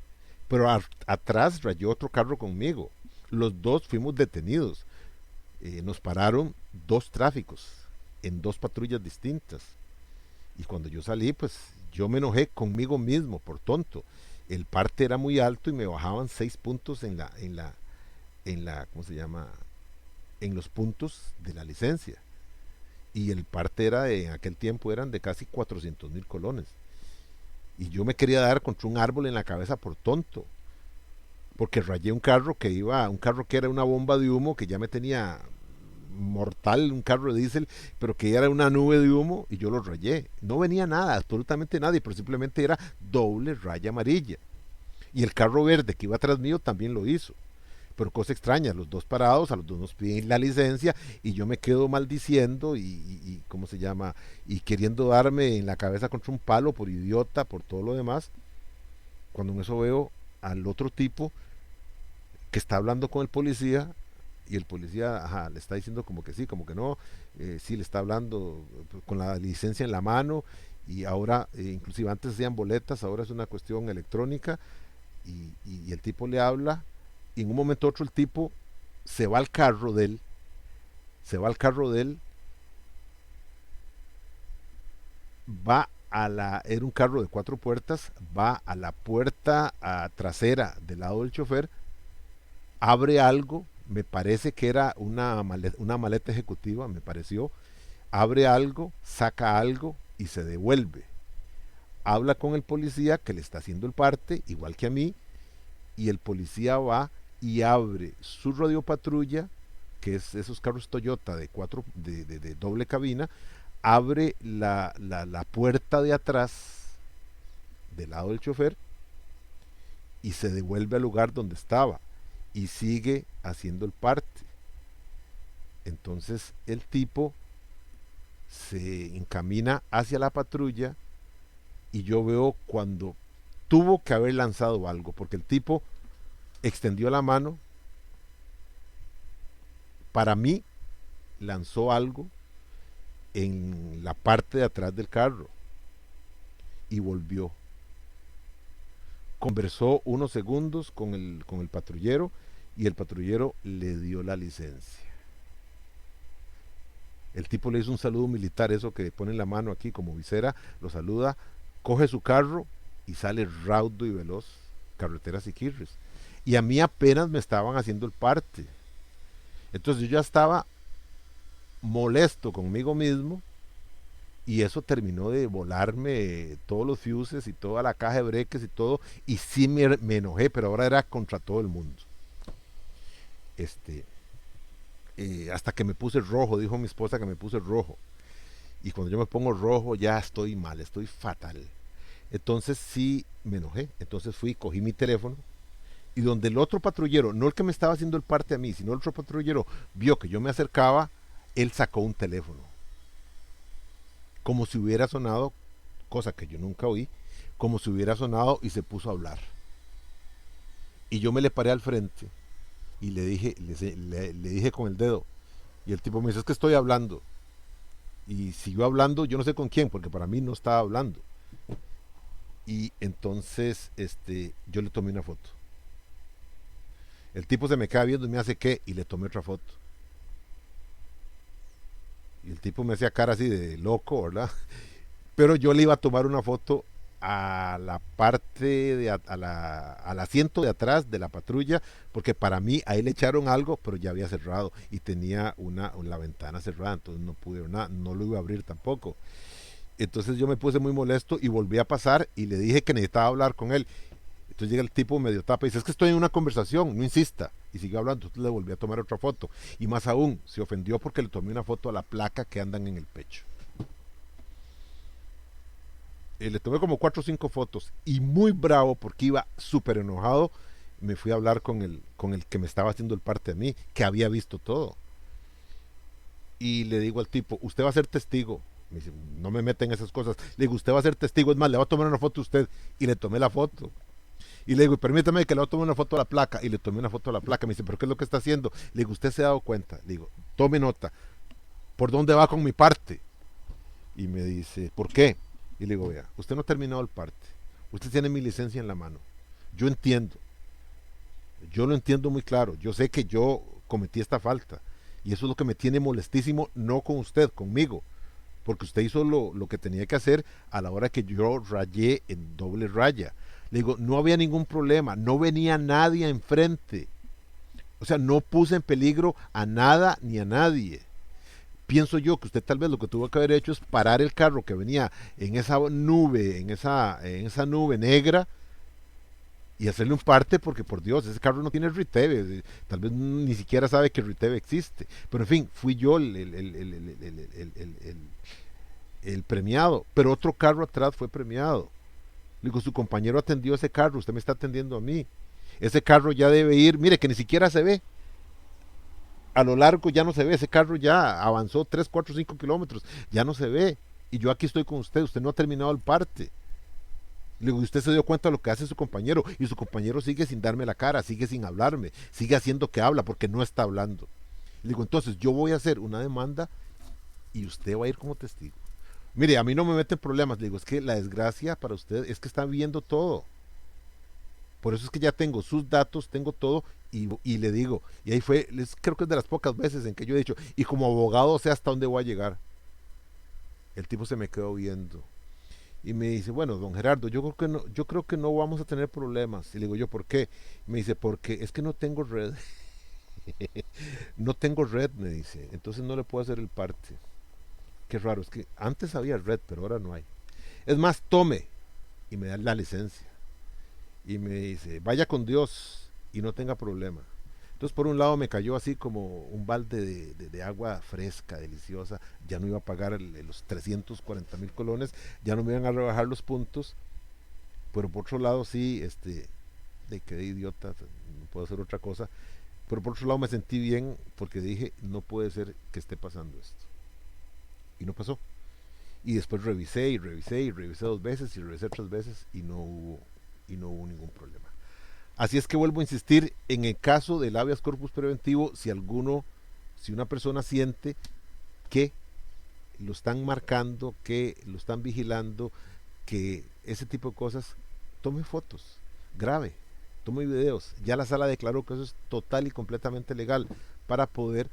Pero atrás rayó otro carro conmigo. Los dos fuimos detenidos. Nos pararon dos tráficos en dos patrullas distintas. Y cuando yo salí, pues yo me enojé conmigo mismo por tonto. El parte era muy alto y me bajaban 6 puntos ¿cómo se llama? En los puntos de la licencia. Y el parte en aquel tiempo eran de casi 400,000 colones. Y yo me quería dar contra un árbol en la cabeza por tonto. Porque rayé un carro que era una bomba de humo que ya me tenía mortal, un carro de diésel, pero que era una nube de humo y yo lo rayé. No venía nada, absolutamente nadie, pero simplemente era doble raya amarilla. Y el carro verde que iba atrás mío también lo hizo. Pero cosa extraña, los dos parados, a los dos nos piden la licencia y yo me quedo maldiciendo y ¿cómo se llama? Y queriendo darme en la cabeza contra un palo por idiota, por todo lo demás. Cuando en eso veo al otro tipo que está hablando con el policía y el policía le está diciendo como que sí, como que no, sí le está hablando con la licencia en la mano y ahora, inclusive antes hacían boletas, ahora es una cuestión electrónica y el tipo le habla y en un momento otro el tipo se va al carro de él era un carro de 4 puertas, va a la puerta trasera del lado del chofer, abre algo, me parece que era una maleta ejecutiva, me pareció, abre algo, saca algo y se devuelve. Habla con el policía que le está haciendo el parte, igual que a mí, y el policía va y abre su radiopatrulla, que es esos carros Toyota de doble cabina, abre la puerta de atrás del lado del chofer y se devuelve al lugar donde estaba y sigue haciendo el parte. Entonces el tipo se encamina hacia la patrulla y yo veo cuando tuvo que haber lanzado algo, porque el tipo extendió la mano, para mí lanzó algo en la parte de atrás del carro y volvió. Conversó unos segundos con el patrullero y el patrullero le dio la licencia. El tipo le hizo un saludo militar, eso que pone la mano aquí como visera, lo saluda, coge su carro y sale raudo y veloz, carreteras Iquirres. Y a mí apenas me estaban haciendo el parte. Entonces yo ya estaba molesto conmigo mismo y eso terminó de volarme todos los fuses y toda la caja de breques y todo, y sí me enojé, pero ahora era contra todo el mundo. Este, hasta que me puse rojo, dijo mi esposa que me puse rojo. Y cuando yo me pongo rojo ya estoy mal, estoy fatal. Entonces sí me enojé. Entonces fui, cogí mi teléfono y donde el otro patrullero, no el que me estaba haciendo el parte a mí, sino el otro patrullero, vio que yo me acercaba, él sacó un teléfono. Como si hubiera sonado, cosa que yo nunca oí, como si hubiera sonado y se puso a hablar. Y yo me le paré al frente y le dije con el dedo. Y el tipo me dice, es que estoy hablando. Y siguió hablando, yo no sé con quién, porque para mí no estaba hablando. Y entonces yo le tomé una foto. El tipo se me queda viendo y me hace ¿qué? Y le tomé otra foto. Y el tipo me hacía cara así de loco, ¿verdad? Pero yo le iba a tomar una foto a la parte al asiento de atrás de la patrulla, porque para mí ahí le echaron algo, pero ya había cerrado y tenía la ventana cerrada, entonces no pude ver nada, no lo iba a abrir tampoco. Entonces yo me puse muy molesto y volví a pasar y le dije que necesitaba hablar con él. Entonces llega el tipo medio tapa y dice, es que estoy en una conversación, no insista. Y siguió hablando, entonces le volví a tomar otra foto. Y más aún, se ofendió porque le tomé una foto a la placa que andan en el pecho. Le tomé como 4 o 5 fotos y muy bravo porque iba súper enojado. Me fui a hablar con el que me estaba haciendo el parte a mí, que había visto todo. Y le digo al tipo, usted va a ser testigo. Me dice, no me meten esas cosas. Le digo, usted va a ser testigo, es más, le va a tomar una foto a usted. Y le tomé la foto. Y le digo, permítame que le voy a tomar una foto a la placa. Y le tomé una foto a la placa. Me dice, ¿pero qué es lo que está haciendo? Le digo, ¿usted se ha dado cuenta? Le digo, tome nota. ¿Por dónde va con mi parte? Y me dice, ¿por qué? Y le digo, vea, usted no ha terminado el parte. Usted tiene mi licencia en la mano. Yo entiendo. Yo lo entiendo muy claro. Yo sé que yo cometí esta falta. Y eso es lo que me tiene molestísimo, no con usted, conmigo. Porque usted hizo lo que tenía que hacer a la hora que yo rayé en doble raya. Le digo, no había ningún problema, no venía nadie enfrente. O sea, no puse en peligro a nada ni a nadie. Pienso yo que usted tal vez lo que tuvo que haber hecho es parar el carro que venía en esa nube, en esa nube negra y hacerle un parte porque por Dios, ese carro no tiene RITEVE, tal vez ni siquiera sabe que RITEVE existe. Pero en fin, fui yo el premiado, pero otro carro atrás fue premiado. Le digo, su compañero atendió ese carro, usted me está atendiendo a mí. Ese carro ya debe ir, mire que ni siquiera se ve. A lo largo ya no se ve, ese carro ya avanzó 3, 4, 5 kilómetros, ya no se ve. Y yo aquí estoy con usted no ha terminado el parte. Le digo, usted se dio cuenta de lo que hace su compañero, y su compañero sigue sin darme la cara, sigue sin hablarme, sigue haciendo que habla porque no está hablando. Le digo, entonces yo voy a hacer una demanda y usted va a ir como testigo. Mire, a mí no me meten problemas, le digo, es que la desgracia para usted es que está viendo todo. Por eso es que ya tengo sus datos, tengo todo, y le digo, y ahí fue, creo que es de las pocas veces en que yo he dicho, y como abogado sé hasta dónde voy a llegar. El tipo se me quedó viendo, Y me dice, bueno, don Gerardo, yo creo que no vamos a tener problemas. Y le digo yo, ¿por qué? Me dice, porque es que no tengo red. No tengo red, me dice. Entonces no le puedo hacer el parte. Qué raro, es que antes había red, pero ahora no hay. Es más, tome. Y me da la licencia. Y me dice, vaya con Dios y no tenga problema. Entonces por un lado me cayó así como un balde de agua fresca, deliciosa. Ya no iba a pagar los 340,000 colones, ya no me iban a rebajar los puntos. Pero por otro lado sí, de quedé idiota, no puedo hacer otra cosa. Pero por otro lado me sentí bien porque dije, no puede ser que esté pasando esto. Y no pasó. Y después revisé y revisé y revisé 2 veces y revisé 3 veces y no hubo ningún problema. Así es que vuelvo a insistir, en el caso del habeas corpus preventivo, si una persona siente que lo están marcando, que lo están vigilando, que ese tipo de cosas, tome fotos, grabe, tome videos. Ya la sala declaró que eso es total y completamente legal para poder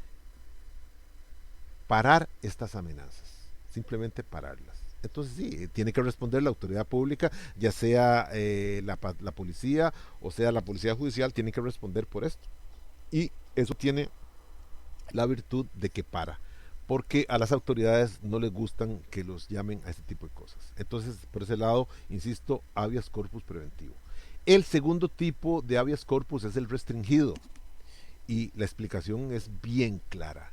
parar estas amenazas, simplemente pararlas. Entonces sí, tiene que responder la autoridad pública, ya sea la policía o sea la policía judicial, tiene que responder por esto. Y eso tiene la virtud de que para, porque a las autoridades no les gustan que los llamen a este tipo de cosas. Entonces, por ese lado, insisto, habeas corpus preventivo. El segundo tipo de habeas corpus es el restringido, y la explicación es bien clara.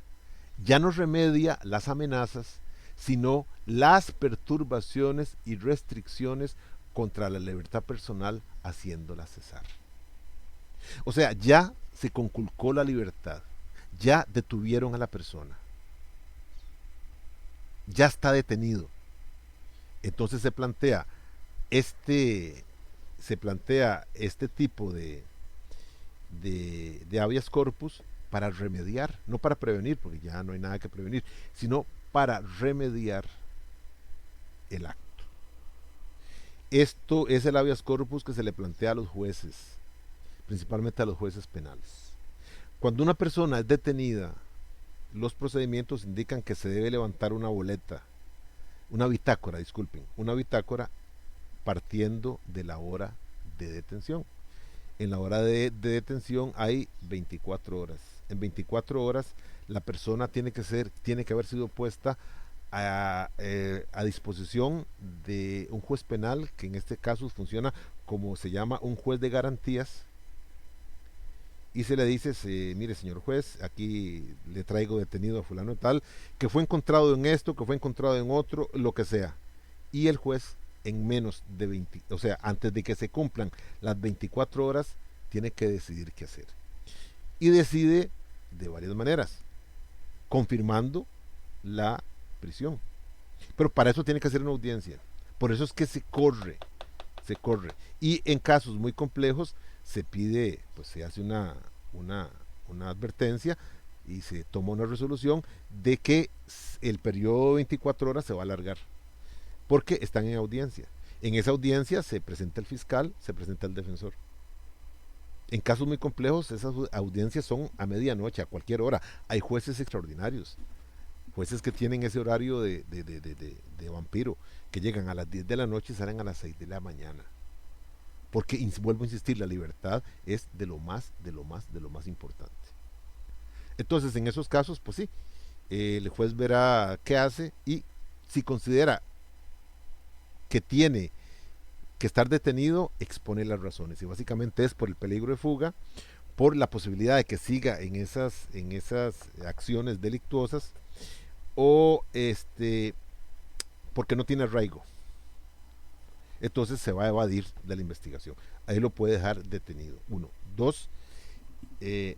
Ya no remedia las amenazas, sino las perturbaciones y restricciones contra la libertad personal, haciéndola cesar. O sea, ya se conculcó la libertad, ya detuvieron a la persona, ya está detenido. Entonces este, se plantea este tipo de habeas corpus para remediar, no para prevenir, porque ya no hay nada que prevenir, sino para remediar el acto. Esto es el habeas corpus que se le plantea a los jueces, principalmente a los jueces penales. Cuando una persona es detenida, los procedimientos indican que se debe levantar una boleta, una bitácora, disculpen, una bitácora partiendo de la hora de detención. En la hora de detención hay 24 horas. En 24 horas la persona tiene que haber sido puesta a disposición de un juez penal, que en este caso funciona como se llama un juez de garantías, y se le dice, mire señor juez, aquí le traigo detenido a fulano tal, que fue encontrado en esto, que fue encontrado en otro, lo que sea. Y el juez en menos de 20, o sea, antes de que se cumplan las 24 horas, tiene que decidir qué hacer. Y decide de varias maneras, confirmando la prisión. Pero para eso tiene que hacer una audiencia. Por eso es que se corre. Y en casos muy complejos se pide, pues se hace una advertencia y se toma una resolución de que el periodo de 24 horas se va a alargar, porque están en audiencia. En esa audiencia se presenta el fiscal, se presenta el defensor. En casos muy complejos, esas audiencias son a medianoche, a cualquier hora. Hay jueces extraordinarios, jueces que tienen ese horario de vampiro, que llegan a las 10 de la noche y salen a las 6 de la mañana. Porque, vuelvo a insistir, la libertad es de lo más, de lo más, de lo más importante. Entonces, en esos casos, pues sí, el juez verá qué hace, y si considera que tiene que estar detenido, expone las razones. Y básicamente es por el peligro de fuga, por la posibilidad de que siga en esas acciones delictuosas, o porque no tiene arraigo. Entonces se va a evadir de la investigación. Ahí lo puede dejar detenido. Uno. Dos, le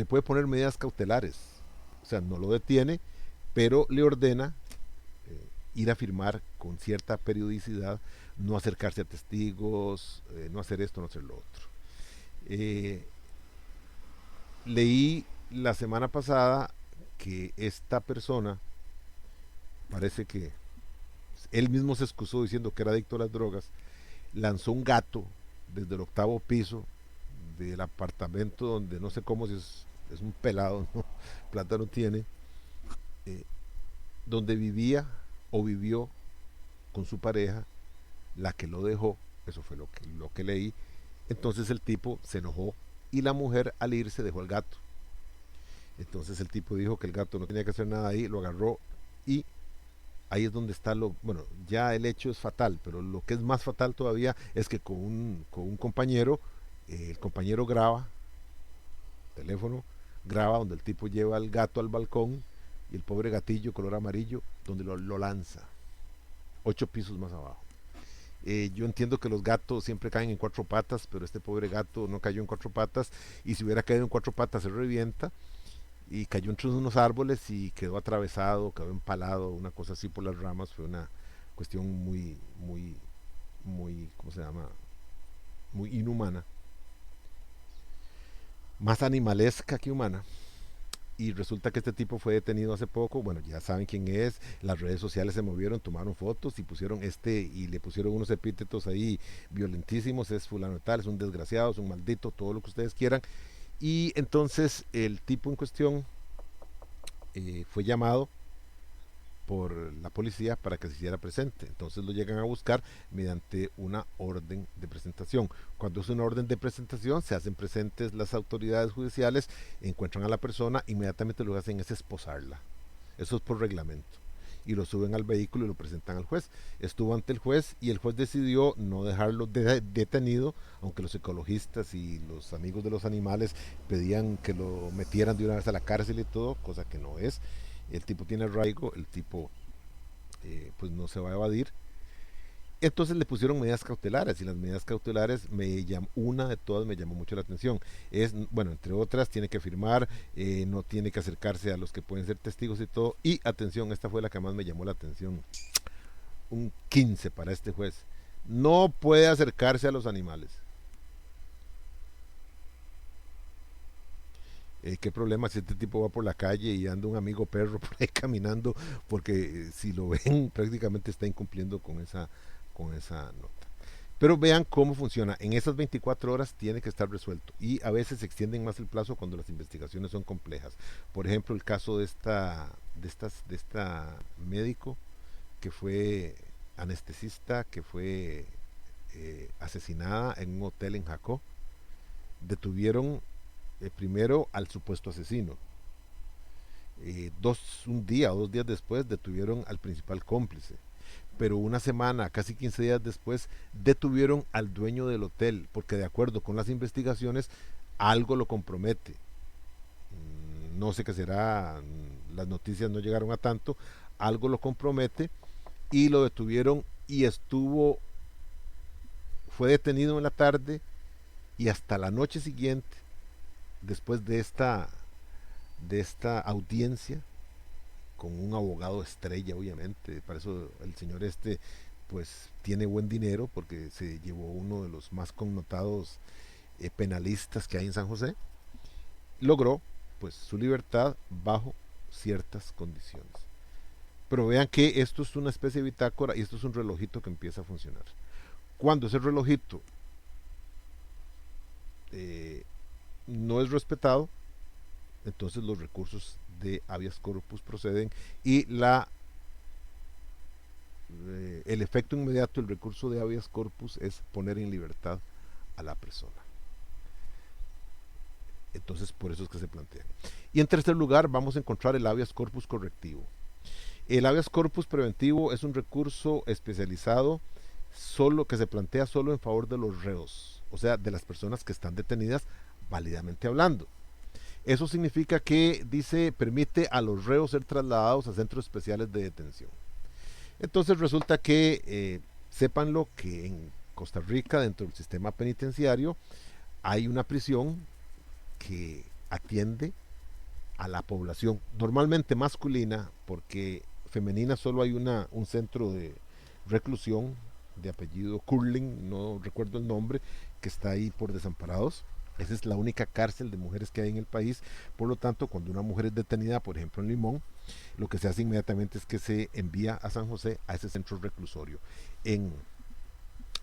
puede poner medidas cautelares. O sea, no lo detiene, pero le ordena ir a firmar con cierta periodicidad, no acercarse a testigos, no hacer esto, no hacer lo otro. Leí la semana pasada que esta persona, parece que él mismo se excusó diciendo que era adicto a las drogas, lanzó un gato desde el 8º piso del apartamento, donde no sé cómo, si es un pelado, ¿no? Plata no tiene, donde vivía o vivió con su pareja, la que lo dejó, eso fue lo que leí. Entonces el tipo se enojó y la mujer al irse dejó al gato. Entonces el tipo dijo que el gato no tenía que hacer nada ahí, lo agarró y ahí es donde está bueno, ya el hecho es fatal, pero lo que es más fatal todavía es que con un compañero, el compañero graba, teléfono, graba donde el tipo lleva al gato al balcón y el pobre gatillo color amarillo, donde lo lanza 8 pisos más abajo. Yo entiendo que los gatos siempre caen en 4 patas, pero este pobre gato no cayó en 4 patas, y si hubiera caído en 4 patas se revienta, y cayó entre unos árboles y quedó atravesado, quedó empalado, una cosa así por las ramas. Fue una cuestión muy, ¿cómo se llama? Muy inhumana, más animalesca que humana. Y resulta que este tipo fue detenido hace poco. Bueno, ya saben quién es. Las redes sociales se movieron, tomaron fotos y pusieron y le pusieron unos epítetos ahí violentísimos: es fulano de tal, es un desgraciado, es un maldito, todo lo que ustedes quieran. Y entonces el tipo en cuestión fue llamado por la policía para que se hiciera presente. Entonces lo llegan a buscar mediante una orden de presentación. Cuando es una orden de presentación, se hacen presentes las autoridades judiciales, encuentran a la persona, inmediatamente lo que hacen es esposarla. Eso es por reglamento. Y lo suben al vehículo y lo presentan al juez. Estuvo ante el juez y el juez decidió no dejarlo detenido, aunque los ecologistas y los amigos de los animales pedían que lo metieran de una vez a la cárcel y todo, cosa que no es. El tipo tiene arraigo, el tipo pues no se va a evadir. Entonces le pusieron medidas cautelares, y las medidas cautelares, una de todas me llamó mucho la atención. Es, bueno, entre otras, tiene que firmar, no tiene que acercarse a los que pueden ser testigos y todo. Y atención, esta fue la que más me llamó la atención. Un 15 para este juez: no puede acercarse a los animales. ¿Qué problema si este tipo va por la calle y anda un amigo perro por ahí caminando? Porque si lo ven, prácticamente está incumpliendo con esa nota. Pero vean cómo funciona. En esas 24 horas tiene que estar resuelto. Y a veces se extienden más el plazo cuando las investigaciones son complejas. Por ejemplo, el caso de esta médico que fue anestesista, que fue asesinada en un hotel en Jacó. Detuvieron primero al supuesto asesino. Un día o 2 días después detuvieron al principal cómplice. Pero una semana, casi 15 días después, detuvieron al dueño del hotel, porque de acuerdo con las investigaciones, algo lo compromete. No sé qué será, las noticias no llegaron a tanto, algo lo compromete, y lo detuvieron, y fue detenido en la tarde, y hasta la noche siguiente, después de esta audiencia, con un abogado estrella, obviamente. Para eso el señor pues tiene buen dinero, porque se llevó uno de los más connotados penalistas que hay en San José. Logró pues su libertad bajo ciertas condiciones. Pero vean que esto es una especie de bitácora, y esto es un relojito que empieza a funcionar. Cuando ese relojito no es respetado, entonces los recursos de habeas corpus proceden, y el efecto inmediato del recurso de habeas corpus es poner en libertad a la persona. Entonces por eso es que se plantea. Y en tercer lugar vamos a encontrar el habeas corpus correctivo. El habeas corpus preventivo es un recurso especializado que se plantea solo en favor de los reos, o sea, de las personas que están detenidas válidamente hablando. Eso significa que, permite a los reos ser trasladados a centros especiales de detención. Entonces resulta que, sépanlo, que en Costa Rica, dentro del sistema penitenciario, hay una prisión que atiende a la población, normalmente masculina, porque femenina solo hay un centro de reclusión de apellido Curling, no recuerdo el nombre, que está ahí por Desamparados. Esa es la única cárcel de mujeres que hay en el país. Por lo tanto, cuando una mujer es detenida, por ejemplo en Limón, lo que se hace inmediatamente es que se envía a San José, a ese centro reclusorio.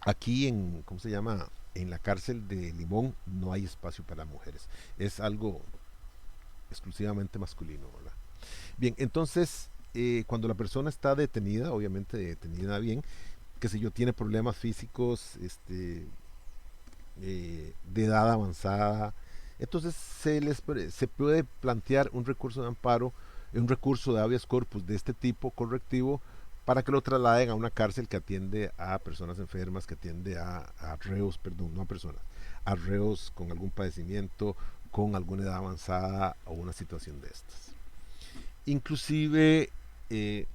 Aquí ¿cómo se llama? En la cárcel de Limón no hay espacio para mujeres. Es algo exclusivamente masculino, ¿verdad? Bien, entonces cuando la persona está detenida, obviamente detenida bien, que si yo tiene problemas físicos, de edad avanzada, entonces se puede plantear un recurso de amparo, un recurso de habeas corpus de este tipo correctivo para que lo trasladen a una cárcel que atiende a personas enfermas, que atiende a reos, perdón, no a personas, a reos con algún padecimiento, con alguna edad avanzada o una situación de estas. Inclusive eh,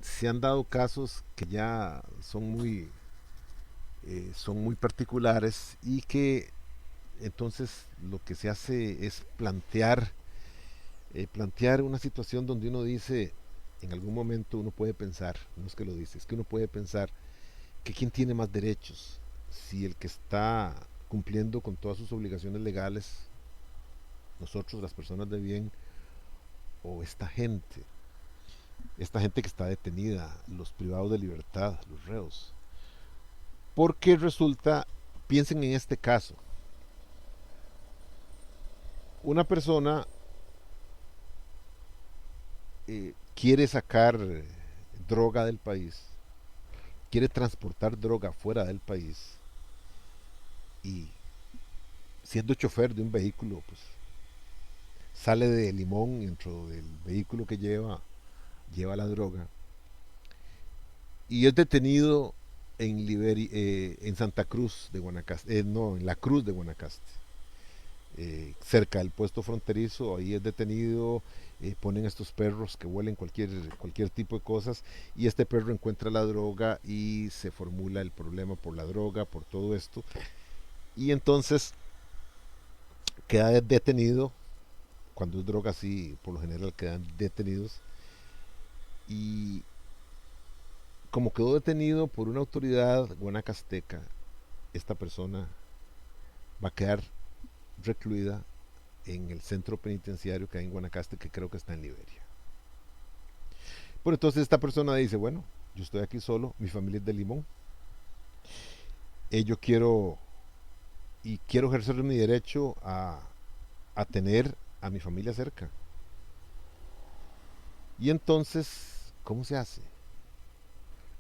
se han dado casos que ya son muy particulares y que entonces lo que se hace es plantear una situación donde uno dice, en algún momento uno puede pensar, no es que lo dice, es que uno puede pensar que quién tiene más derechos, si el que está cumpliendo con todas sus obligaciones legales, nosotros las personas de bien, o esta gente que está detenida, los privados de libertad, los reos. Porque resulta, piensen en este caso, una persona quiere sacar droga del país, quiere transportar droga fuera del país y siendo chofer de un vehículo, pues sale de Limón y dentro del vehículo que lleva la droga y es detenido en Santa Cruz de Guanacaste, no, en la Cruz de Guanacaste, cerca del puesto fronterizo, ahí es detenido, ponen estos perros que huelen cualquier tipo de cosas y este perro encuentra la droga y se formula el problema por la droga, por todo esto y entonces queda detenido, cuando es droga así por lo general quedan detenidos y como quedó detenido por una autoridad guanacasteca, esta persona va a quedar recluida en el centro penitenciario que hay en Guanacaste, que creo que está en Liberia. Pero entonces esta persona dice, bueno, yo estoy aquí solo, mi familia es de Limón, yo quiero ejercer mi derecho a tener a mi familia cerca. Y entonces, ¿cómo se hace?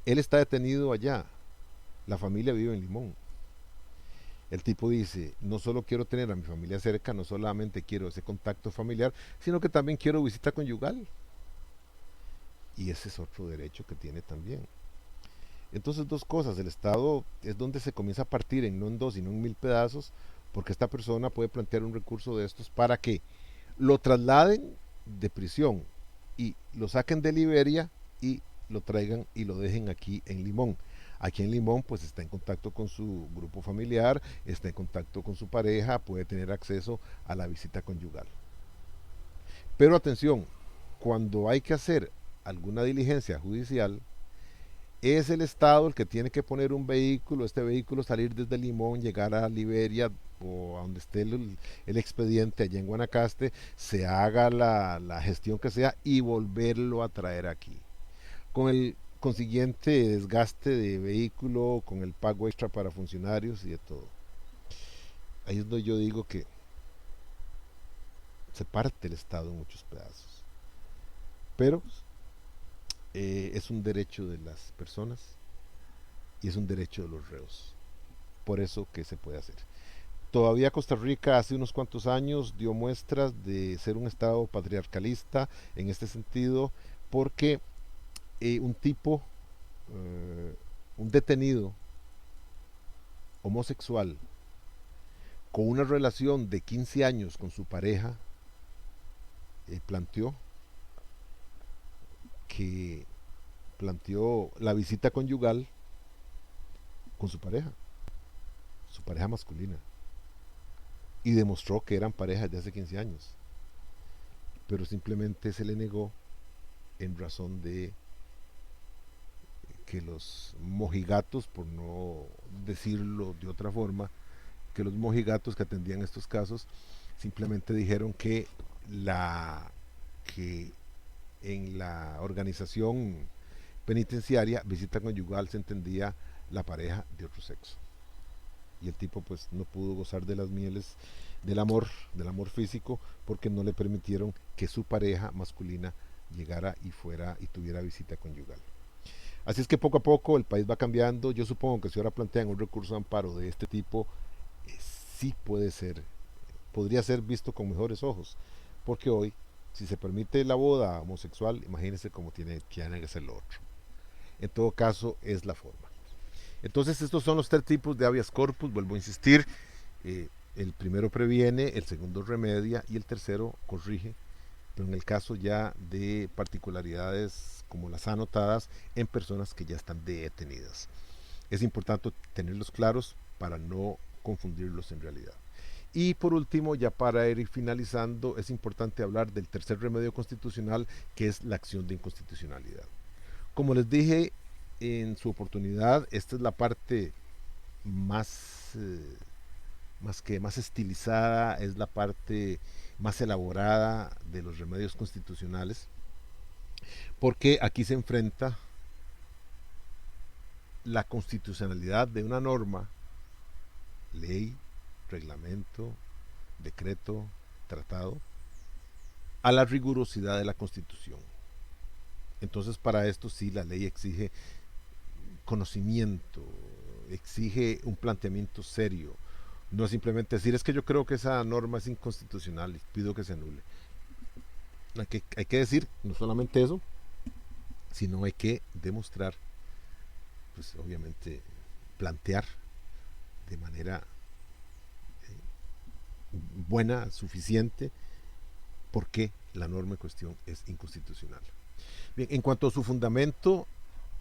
Él está detenido allá, la familia vive en Limón. El tipo dice, no solo quiero tener a mi familia cerca, no solamente quiero ese contacto familiar, sino que también quiero visita conyugal. Y ese es otro derecho que tiene también. Entonces dos cosas, el Estado es donde se comienza a partir en no en dos, sino en mil pedazos, porque esta persona puede plantear un recurso de estos para que lo trasladen de prisión y lo saquen de Liberia y lo traigan y lo dejen aquí en Limón. Aquí en Limón pues está en contacto con su grupo familiar, está en contacto con su pareja, puede tener acceso a la visita conyugal. Pero atención, cuando hay que hacer alguna diligencia judicial, es el Estado el que tiene que poner un vehículo, este vehículo salir desde Limón, llegar a Liberia o a donde esté el expediente allá en Guanacaste, se haga la gestión que sea y volverlo a traer aquí. Con el consiguiente desgaste de vehículo, con el pago extra para funcionarios y de todo. Ahí es donde yo digo que se parte el Estado en muchos pedazos. Pero es un derecho de las personas y es un derecho de los reos. Por eso que se puede hacer. Todavía Costa Rica hace unos cuantos años dio muestras de ser un estado patriarcalista en este sentido, porque un tipo, un detenido homosexual con una relación de 15 años con su pareja, planteó que planteó la visita conyugal con su pareja masculina, y demostró que eran parejas de hace 15 años, pero simplemente se le negó en razón de que los mojigatos, por no decirlo de otra forma, que los mojigatos que atendían estos casos simplemente dijeron que en la organización penitenciaria visita conyugal se entendía la pareja de otro sexo. Y el tipo pues no pudo gozar de las mieles del amor físico, porque no le permitieron que su pareja masculina llegara y tuviera visita conyugal. Así es que poco a poco el país va cambiando. Yo supongo que si ahora plantean un recurso de amparo de este tipo, sí podría ser visto con mejores ojos. Porque hoy, si se permite la boda homosexual, imagínense cómo tiene que hacer lo otro. En todo caso, es la forma. Entonces, estos son los tres tipos de habeas corpus, vuelvo a insistir. El primero previene, el segundo remedia y el tercero corrige, pero en el caso ya de particularidades como las anotadas en personas que ya están detenidas. Es importante tenerlos claros para no confundirlos en realidad. Y por último, ya para ir finalizando, es importante hablar del tercer remedio constitucional, que es la acción de inconstitucionalidad. Como les dije en su oportunidad, esta es la parte más, más estilizada, es la parte más elaborada de los remedios constitucionales, porque aquí se enfrenta la constitucionalidad de una norma, ley, reglamento, decreto, tratado, a la rigurosidad de la Constitución. Entonces, para esto sí la ley exige conocimiento, exige un planteamiento serio. No es simplemente decir, es que yo creo que esa norma es inconstitucional y pido que se anule. Hay que decir no solamente eso, sino hay que demostrar, pues obviamente plantear de manera buena, suficiente, por qué la norma en cuestión es inconstitucional. Bien, en cuanto a su fundamento,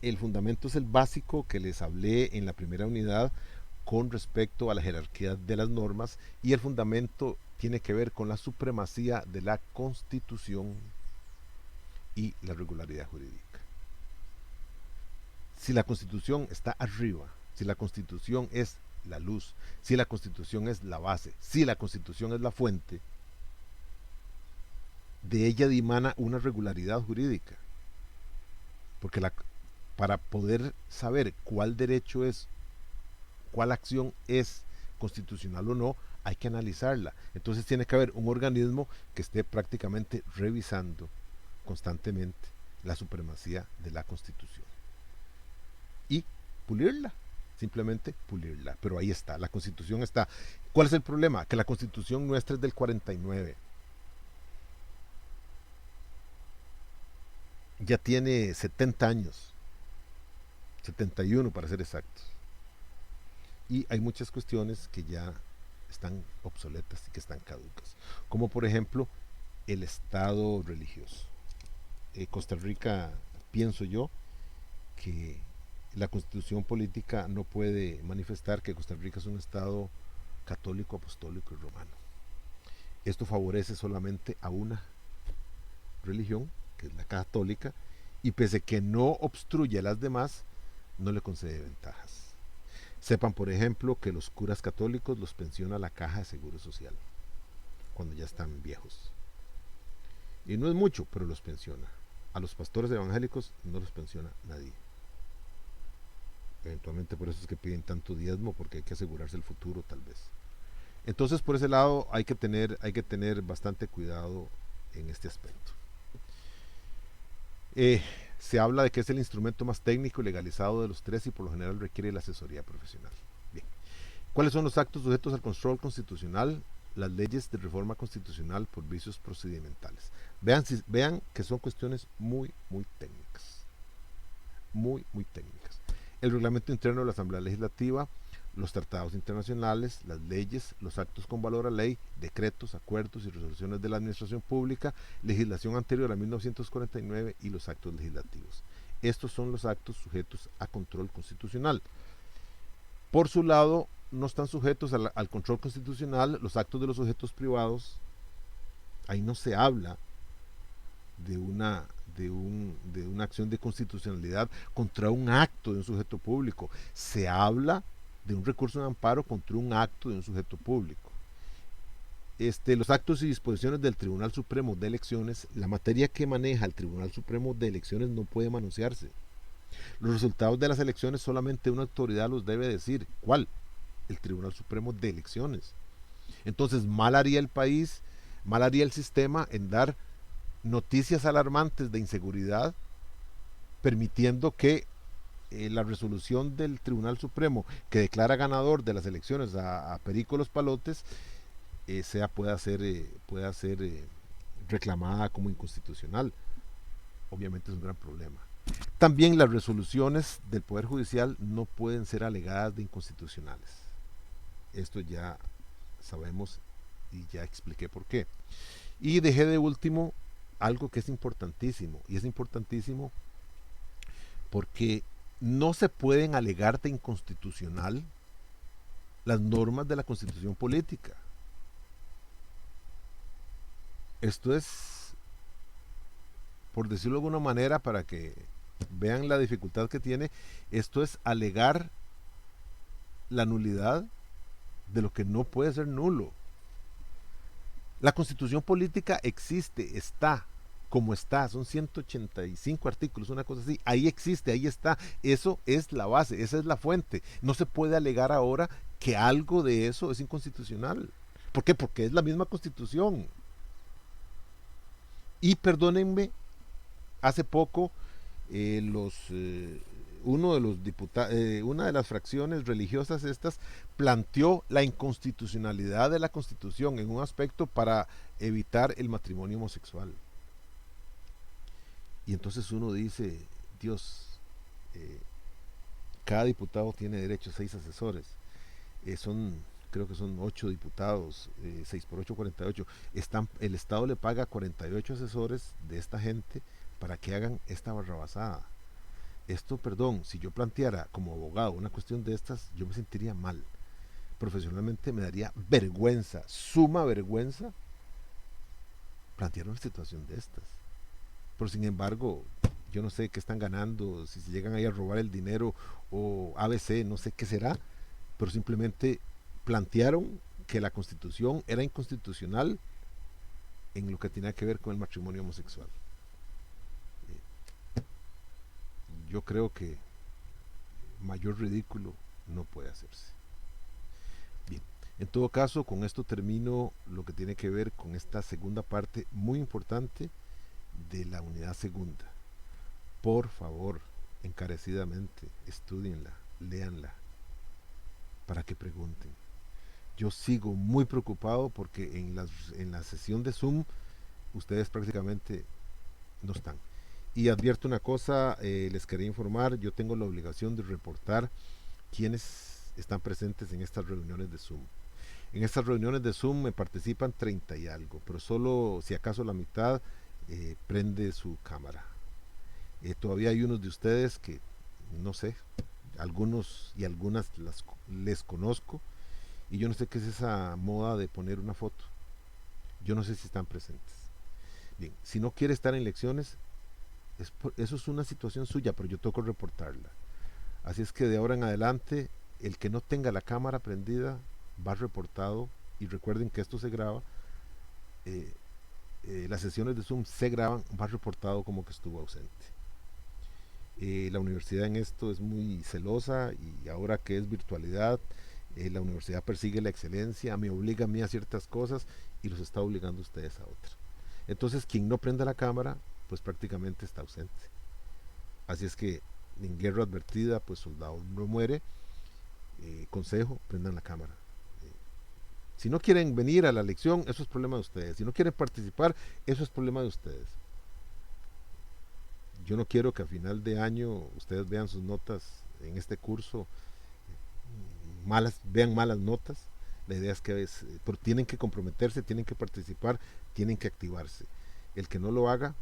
el fundamento es el básico que les hablé en la primera unidad con respecto a la jerarquía de las normas, y el fundamento tiene que ver con la supremacía de la Constitución y la regularidad jurídica. Si la Constitución está arriba, si la Constitución es la luz, si la Constitución es la base, si la Constitución es la fuente, de ella dimana una regularidad jurídica. Porque para poder saber cuál derecho es, cuál acción es constitucional o no, hay que analizarla. Entonces tiene que haber un organismo que esté prácticamente revisando constantemente la supremacía de la Constitución. Y pulirla, simplemente pulirla. Pero ahí está, la Constitución está. ¿Cuál es el problema? Que la Constitución nuestra es del 49. Ya tiene 70 años, 71 para ser exactos. Y hay muchas cuestiones que ya están obsoletas y que están caducas. Como por ejemplo, el Estado religioso. Costa Rica, pienso yo, que la Constitución política no puede manifestar que Costa Rica es un Estado católico, apostólico y romano. Esto favorece solamente a una religión, que es la católica, y pese a que no obstruye a las demás, no le concede ventajas. Sepan, por ejemplo, que los curas católicos los pensiona la Caja de Seguro Social cuando ya están viejos. Y no es mucho, pero los pensiona. A los pastores evangélicos no los pensiona nadie. Eventualmente por eso es que piden tanto diezmo, porque hay que asegurarse el futuro tal vez. Entonces por ese lado hay que tener bastante cuidado en este aspecto. Se habla de que es el instrumento más técnico y legalizado de los tres y por lo general requiere la asesoría profesional. Bien. ¿Cuáles son los actos sujetos al control constitucional? Las leyes de reforma constitucional por vicios procedimentales. Vean que son cuestiones muy técnicas. Muy técnicas. El reglamento interno de la Asamblea Legislativa, los tratados internacionales, las leyes, los actos con valor a ley, decretos, acuerdos y resoluciones de la administración pública, legislación anterior a 1949 y los actos legislativos. Estos son los actos sujetos a control constitucional. Por su lado, no están sujetos al control constitucional los actos de los sujetos privados. Ahí no se habla de una acción de constitucionalidad contra un acto de un sujeto público. Se habla de un recurso de amparo contra un acto de un sujeto público. Los actos y disposiciones del Tribunal Supremo de Elecciones, la materia que maneja el Tribunal Supremo de Elecciones no puede manosearse. Los resultados de las elecciones solamente una autoridad los debe decir. ¿Cuál? El Tribunal Supremo de Elecciones. Entonces, mal haría el país, mal haría el sistema en dar noticias alarmantes de inseguridad, permitiendo que la resolución del Tribunal Supremo que declara ganador de las elecciones a Perico Los Palotes pueda ser reclamada como inconstitucional. Obviamente es un gran problema. También las resoluciones del Poder Judicial no pueden ser alegadas de inconstitucionales. Esto ya sabemos y ya expliqué por qué. Y dejé de último algo que es importantísimo, y es importantísimo porque no se pueden alegar de inconstitucional las normas de la Constitución política. Esto es, por decirlo de alguna manera, para que vean la dificultad que tiene, esto es alegar la nulidad de lo que no puede ser nulo. La Constitución política existe, está como está, son 185 artículos, una cosa así, ahí existe, ahí está, eso es la base, esa es la fuente. No se puede alegar ahora que algo de eso es inconstitucional. ¿Por qué? Porque es la misma Constitución. Y perdónenme, hace poco uno de los diputados, una de las fracciones religiosas estas planteó la inconstitucionalidad de la Constitución en un aspecto para evitar el matrimonio homosexual. Y entonces uno dice, Dios, cada diputado tiene derecho a 6 asesores. Creo que son 8 diputados, 6 por 8, 48. El Estado le paga 48 asesores de esta gente para que hagan esta barrabasada. Esto, perdón, si yo planteara como abogado una cuestión de estas, yo me sentiría mal. Profesionalmente me daría vergüenza, suma vergüenza, plantear una situación de estas. Pero sin embargo, yo no sé qué están ganando, si se llegan ahí a robar el dinero o ABC, no sé qué será, pero simplemente plantearon que la Constitución era inconstitucional en lo que tenía que ver con el matrimonio homosexual. Yo creo que mayor ridículo no puede hacerse. Bien, en todo caso, con esto termino lo que tiene que ver con esta segunda parte muy importante de la unidad segunda. Por favor, encarecidamente, estudienla, léanla, para que pregunten. Yo sigo muy preocupado porque en la sesión de Zoom ustedes prácticamente no están. Y advierto una cosa, les quería informar, yo tengo la obligación de reportar quiénes están presentes en estas reuniones de Zoom. En estas reuniones de Zoom me participan 30 y algo, pero solo si acaso la mitad prende su cámara. Todavía hay unos de ustedes que, no sé, algunos y algunas les conozco, y yo no sé qué es esa moda de poner una foto. Yo no sé si están presentes. Bien, si no quiere estar en lecciones, eso es una situación suya, pero yo tengo que reportarla. Así es que de ahora en adelante, el que no tenga la cámara prendida va reportado, y recuerden que esto se graba, las sesiones de Zoom se graban, va reportado como que estuvo ausente. La universidad en esto es muy celosa, y ahora que es virtualidad, la universidad persigue la excelencia, me obliga a mí a ciertas cosas y los está obligando a ustedes a otras. Entonces quien no prenda la cámara pues prácticamente está ausente. Así es que en guerra advertida pues soldado no muere. Consejo, prendan la cámara. Si no quieren venir a la lección, eso es problema de ustedes. Si no quieren participar, eso es problema de ustedes. Yo no quiero que a final de año ustedes vean sus notas en este curso vean malas notas. La idea es que pero tienen que comprometerse, tienen que participar, tienen que activarse. El que no lo haga,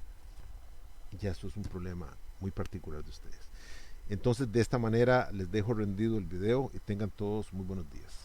ya eso es un problema muy particular de ustedes. Entonces, de esta manera les dejo rendido el video y tengan todos muy buenos días.